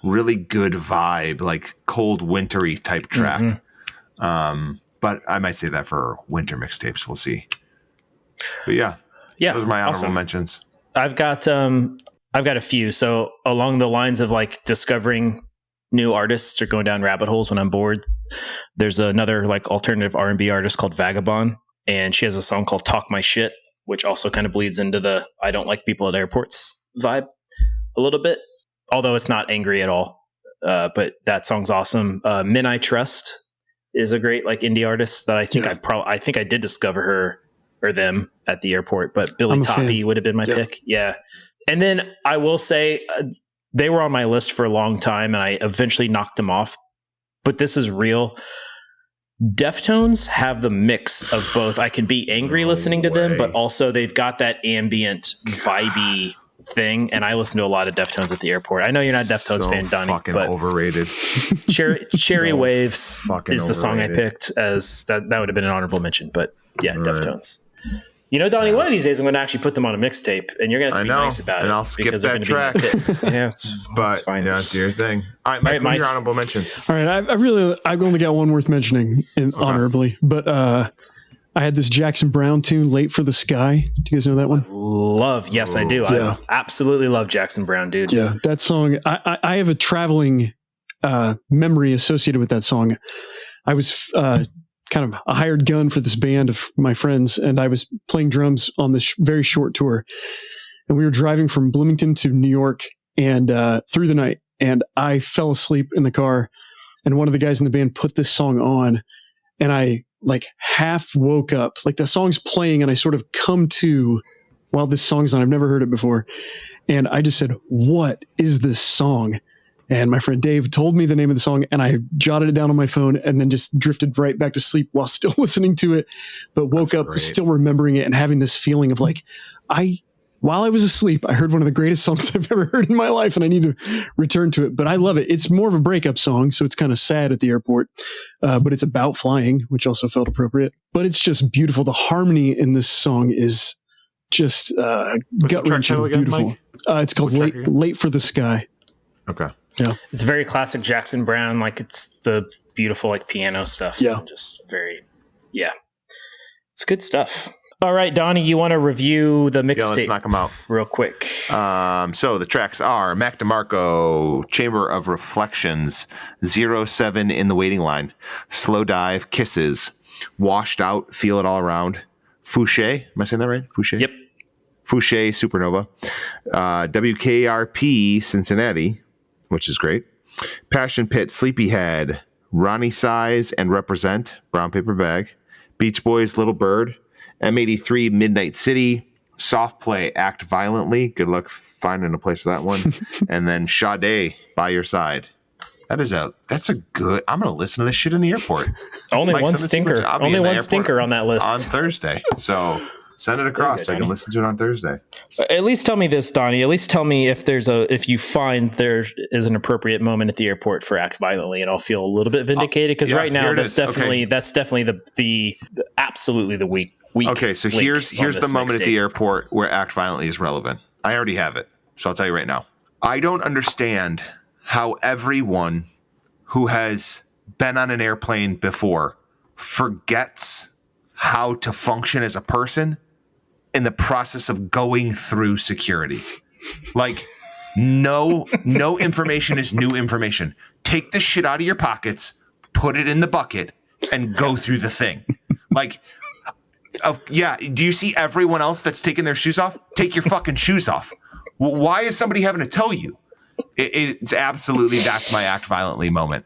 Really good vibe, like cold, wintry type track. But I might say that for winter mixtapes. We'll see. But yeah, those are my honorable mentions. I've got a few. So along the lines of like discovering new artists or going down rabbit holes when I'm bored, there's another like alternative R&B artist called Vagabond, and she has a song called Talk My Shit, which also kind of bleeds into the I don't like people at airports vibe a little bit, although it's not angry at all. But that song's awesome. Men I Trust is a great like indie artist that I think I think I did discover her or them at the airport, but Billy Toppy would have been my pick. Yeah. And then I will say they were on my list for a long time and I eventually knocked them off, but this is real. Deftones have the mix of both. I can be angry listening to them, but also they've got that ambient vibey thing. And I listen to a lot of Deftones at the airport. I know you're not a Deftones fan, Donnie, but overrated. Cherry Waves is the song I overrated. picked as that would have been an honorable mention, but yeah, Deftones. You know, Donnie, one of these days I'm going to actually put them on a mixtape, and you're going to have to be nice about it. And I'll skip because they're that gonna be track. yeah, it's fine. Yeah, do your thing. All right, Mike, what are your honorable mentions? All right, I've only got one worth mentioning honorably, but I had this Jackson Browne tune, "Late for the Sky." Do you guys know that one? Yes, I do. Yeah. I absolutely love Jackson Browne, dude. Yeah, that song. I have a traveling memory associated with that song. I was kind of a hired gun for this band of my friends, and I was playing drums on this very short tour. And we were driving from Bloomington to New York and through the night, and I fell asleep in the car. And one of the guys in the band put this song on, and I like half woke up. Like the song's playing, and I sort of come to while this song's on. I've never heard it before, and I just said, "What is this song?" And my friend Dave told me the name of the song, and I jotted it down on my phone and then just drifted right back to sleep while still listening to it, but woke up still remembering it and having this feeling of like, while I was asleep, I heard one of the greatest songs I've ever heard in my life, and I need to return to it. But I love it. It's more of a breakup song, so it's kind of sad at the airport, but it's about flying, which also felt appropriate. But it's just beautiful. The harmony in this song is just gut-wrenching beautiful. It's called Late for the Sky. Okay. Yeah. It's very classic Jackson Browne. Like it's the beautiful like piano stuff. Yeah. Just it's good stuff. All right, Donnie, you want to review the mixtape? Yeah, let's knock them out real quick. So the tracks are Mac DeMarco, Chamber of Reflections, 07 in the Waiting Line, Slow Dive, Kisses, Washed Out, Feel It All Around, Fouché. Am I saying that right? Fouché? Yep. Fouché, Supernova, WKRP, Cincinnati, which is great. Passion Pit, Sleepyhead, Ronnie Size and Represent, Brown Paper Bag, Beach Boys, Little Bird, M83, Midnight City, Soft Play, Act Violently. Good luck finding a place for that one. And then Sade, By Your Side. That's a good. I'm gonna listen to this shit in the airport. Only one stinker. Only one stinker on that list on Thursday. So send it across so I can listen to it on Thursday. At least tell me this, Donnie. At least tell me if you find there is an appropriate moment at the airport for Act Violently, and I'll feel a little bit vindicated because right now that's definitely the absolutely the weak. Okay, so here's the moment at the airport where Act Violently is relevant. I already have it, so I'll tell you right now. I don't understand how everyone who has been on an airplane before forgets how to function as a person in the process of going through security. Like, no information is new information. Take the shit out of your pockets, put it in the bucket, and go through the thing. Like, do you see everyone else that's taking their shoes off? Take your fucking shoes off. Why is somebody having to tell you? It's absolutely, that's my Act Violently moment.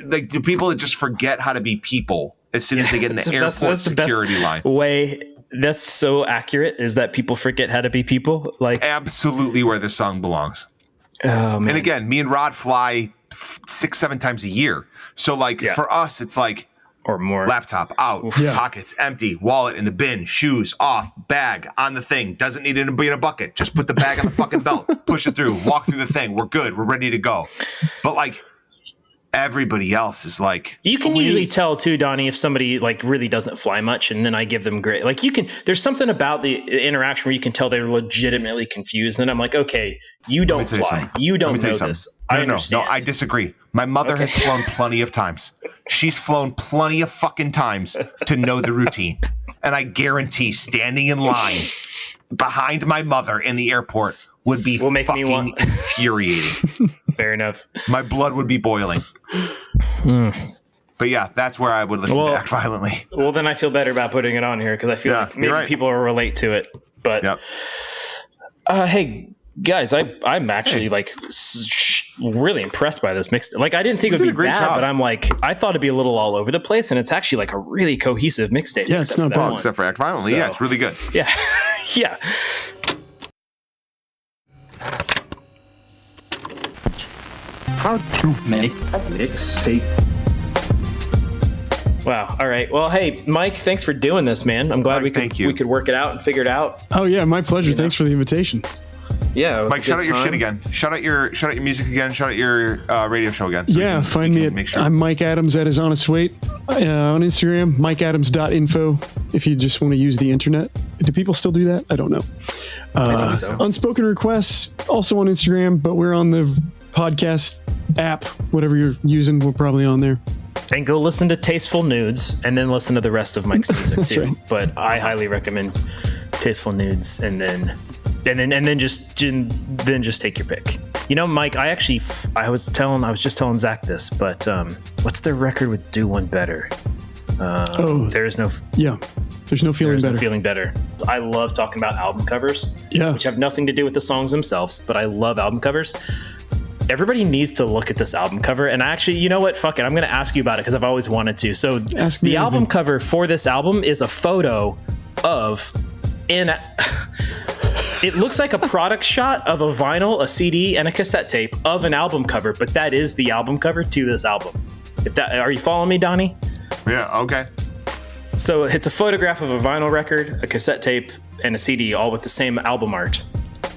Like, do people just forget how to be people as soon as they get in the airport security line? That's so accurate, is that people forget how to be people. Like, absolutely where the song belongs. Oh, man. And again, me and Rod fly 6-7 times a year. So like for us, it's like, or more, laptop out, pockets empty, wallet in the bin, shoes off, bag on the thing. Doesn't need to be in a bucket. Just put the bag on the fucking belt, push it through, walk through the thing. We're good. We're ready to go. But like everybody else is like, you can usually tell too, Donnie, if somebody like really doesn't fly much, and then I give them great. Like there's something about the interaction where you can tell they're legitimately confused. And then I'm like, okay, you don't fly. You don't know this. I understand. No, I disagree. My mother has flown plenty of times. She's flown plenty of fucking times to know the routine. And I guarantee standing in line behind my mother in the airport would be fucking infuriating. Fair enough. My blood would be boiling. But yeah, that's where I would listen to Act Violently. Well, then I feel better about putting it on here because I feel like maybe people will relate to it. But hey, guys, I'm actually like really impressed by this mixtape. Like I didn't think it would be bad, but I'm like I thought it'd be a little all over the place, and it's actually like a really cohesive mixtape. Yeah, it's not bad except for Act Violently. So, yeah, it's really good. Yeah, yeah. How to make a mixtape. Wow. All right. Well, hey, Mike, thanks for doing this, man. I'm glad we could work it out and figure it out. Oh yeah, my pleasure. Thanks for the invitation. Yeah, Mike, shout out your shit again. Shout out your music again. Shout out your radio show again. So find me at I'm Mike Adams at His Honest Weight on Instagram. MikeAdams.info. If you just want to use the internet, do people still do that? I don't know. I think so. Unspoken Requests also on Instagram, but we're on the podcast app. Whatever you're using, we're probably on there. And go listen to Tasteful Nudes, and then listen to the rest of Mike's music too. Right. But I highly recommend Tasteful Nudes, and then just take your pick. You know, Mike, I was just telling Zach this, but what's their record with Do One Better? There's no feeling better. I love talking about album covers, which have nothing to do with the songs themselves, but I love album covers. Everybody needs to look at this album cover. And actually, you know what? Fuck it. I'm going to ask you about it because I've always wanted to. So the album cover for this album is a photo of it looks like a product shot of a vinyl, a CD, and a cassette tape of an album cover, but that is the album cover to this album. Are you following me, Donnie? Yeah. Okay. So it's a photograph of a vinyl record, a cassette tape, and a CD, all with the same album art.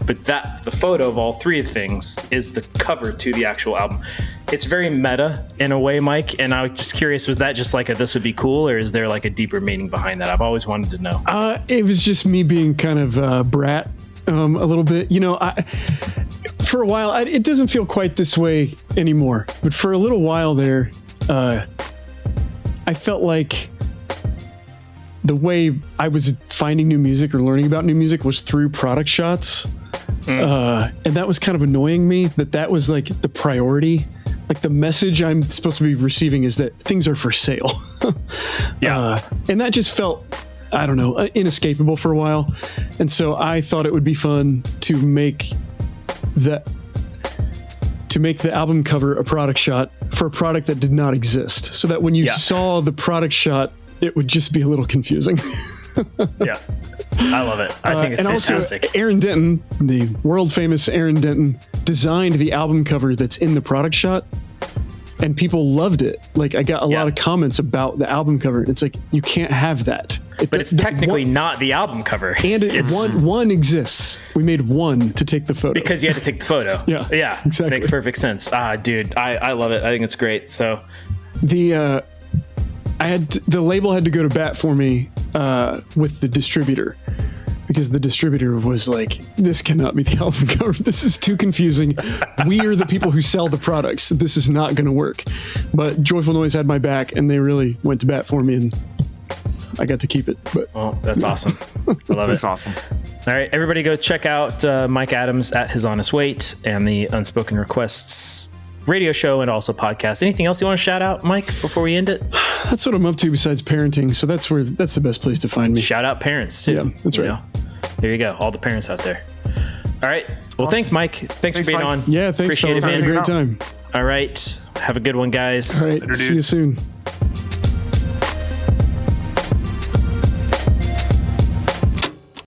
But the photo of all three things is the cover to the actual album. It's very meta in a way, Mike. And I was just curious, was that just like this would be cool, or is there like a deeper meaning behind that? I've always wanted to know. It was just me being kind of brat a little bit. You know, for a while, it doesn't feel quite this way anymore. But for a little while there, I felt like the way I was finding new music or learning about new music was through product shots. And that was kind of annoying me that was like the priority. Like the message I'm supposed to be receiving is that things are for sale. And that just felt, I don't know, inescapable for a while. And so I thought it would be fun to make the album cover a product shot for a product that did not exist. So that when you saw the product shot, it would just be a little confusing. Yeah. I love it. I think it's fantastic. Also, Aaron Denton, the world famous Aaron Denton, designed the album cover that's in the product shot, and people loved it. Like I got a lot of comments about the album cover. It's like, you can't have that. But it's technically not the album cover. And one exists. We made one to take the photo. Because you had to take the photo. Yeah, exactly. Makes perfect sense. Dude, I love it. I think it's great. So the label had to go to bat for me with the distributor, because the distributor was like, this cannot be the album cover. This is too confusing. We are the people who sell the products. This is not going to work. But Joyful Noise had my back, and they really went to bat for me, and I got to keep it. But that's awesome. I love it. That's awesome. All right, everybody go check out Mike Adams at His Honest Weight and the Unspoken Requests radio show and also podcast. Anything else you want to shout out, Mike, before we end it? That's what I'm up to besides parenting. So that's the best place to find me. Shout out parents too. Yeah, that's right. There you go. All the parents out there. All right. Well, thanks, Mike. Thanks for being Mike. on. Yeah, thanks. Appreciate it, man. It was a great time. All right. Have a good one, guys. All right. See you soon.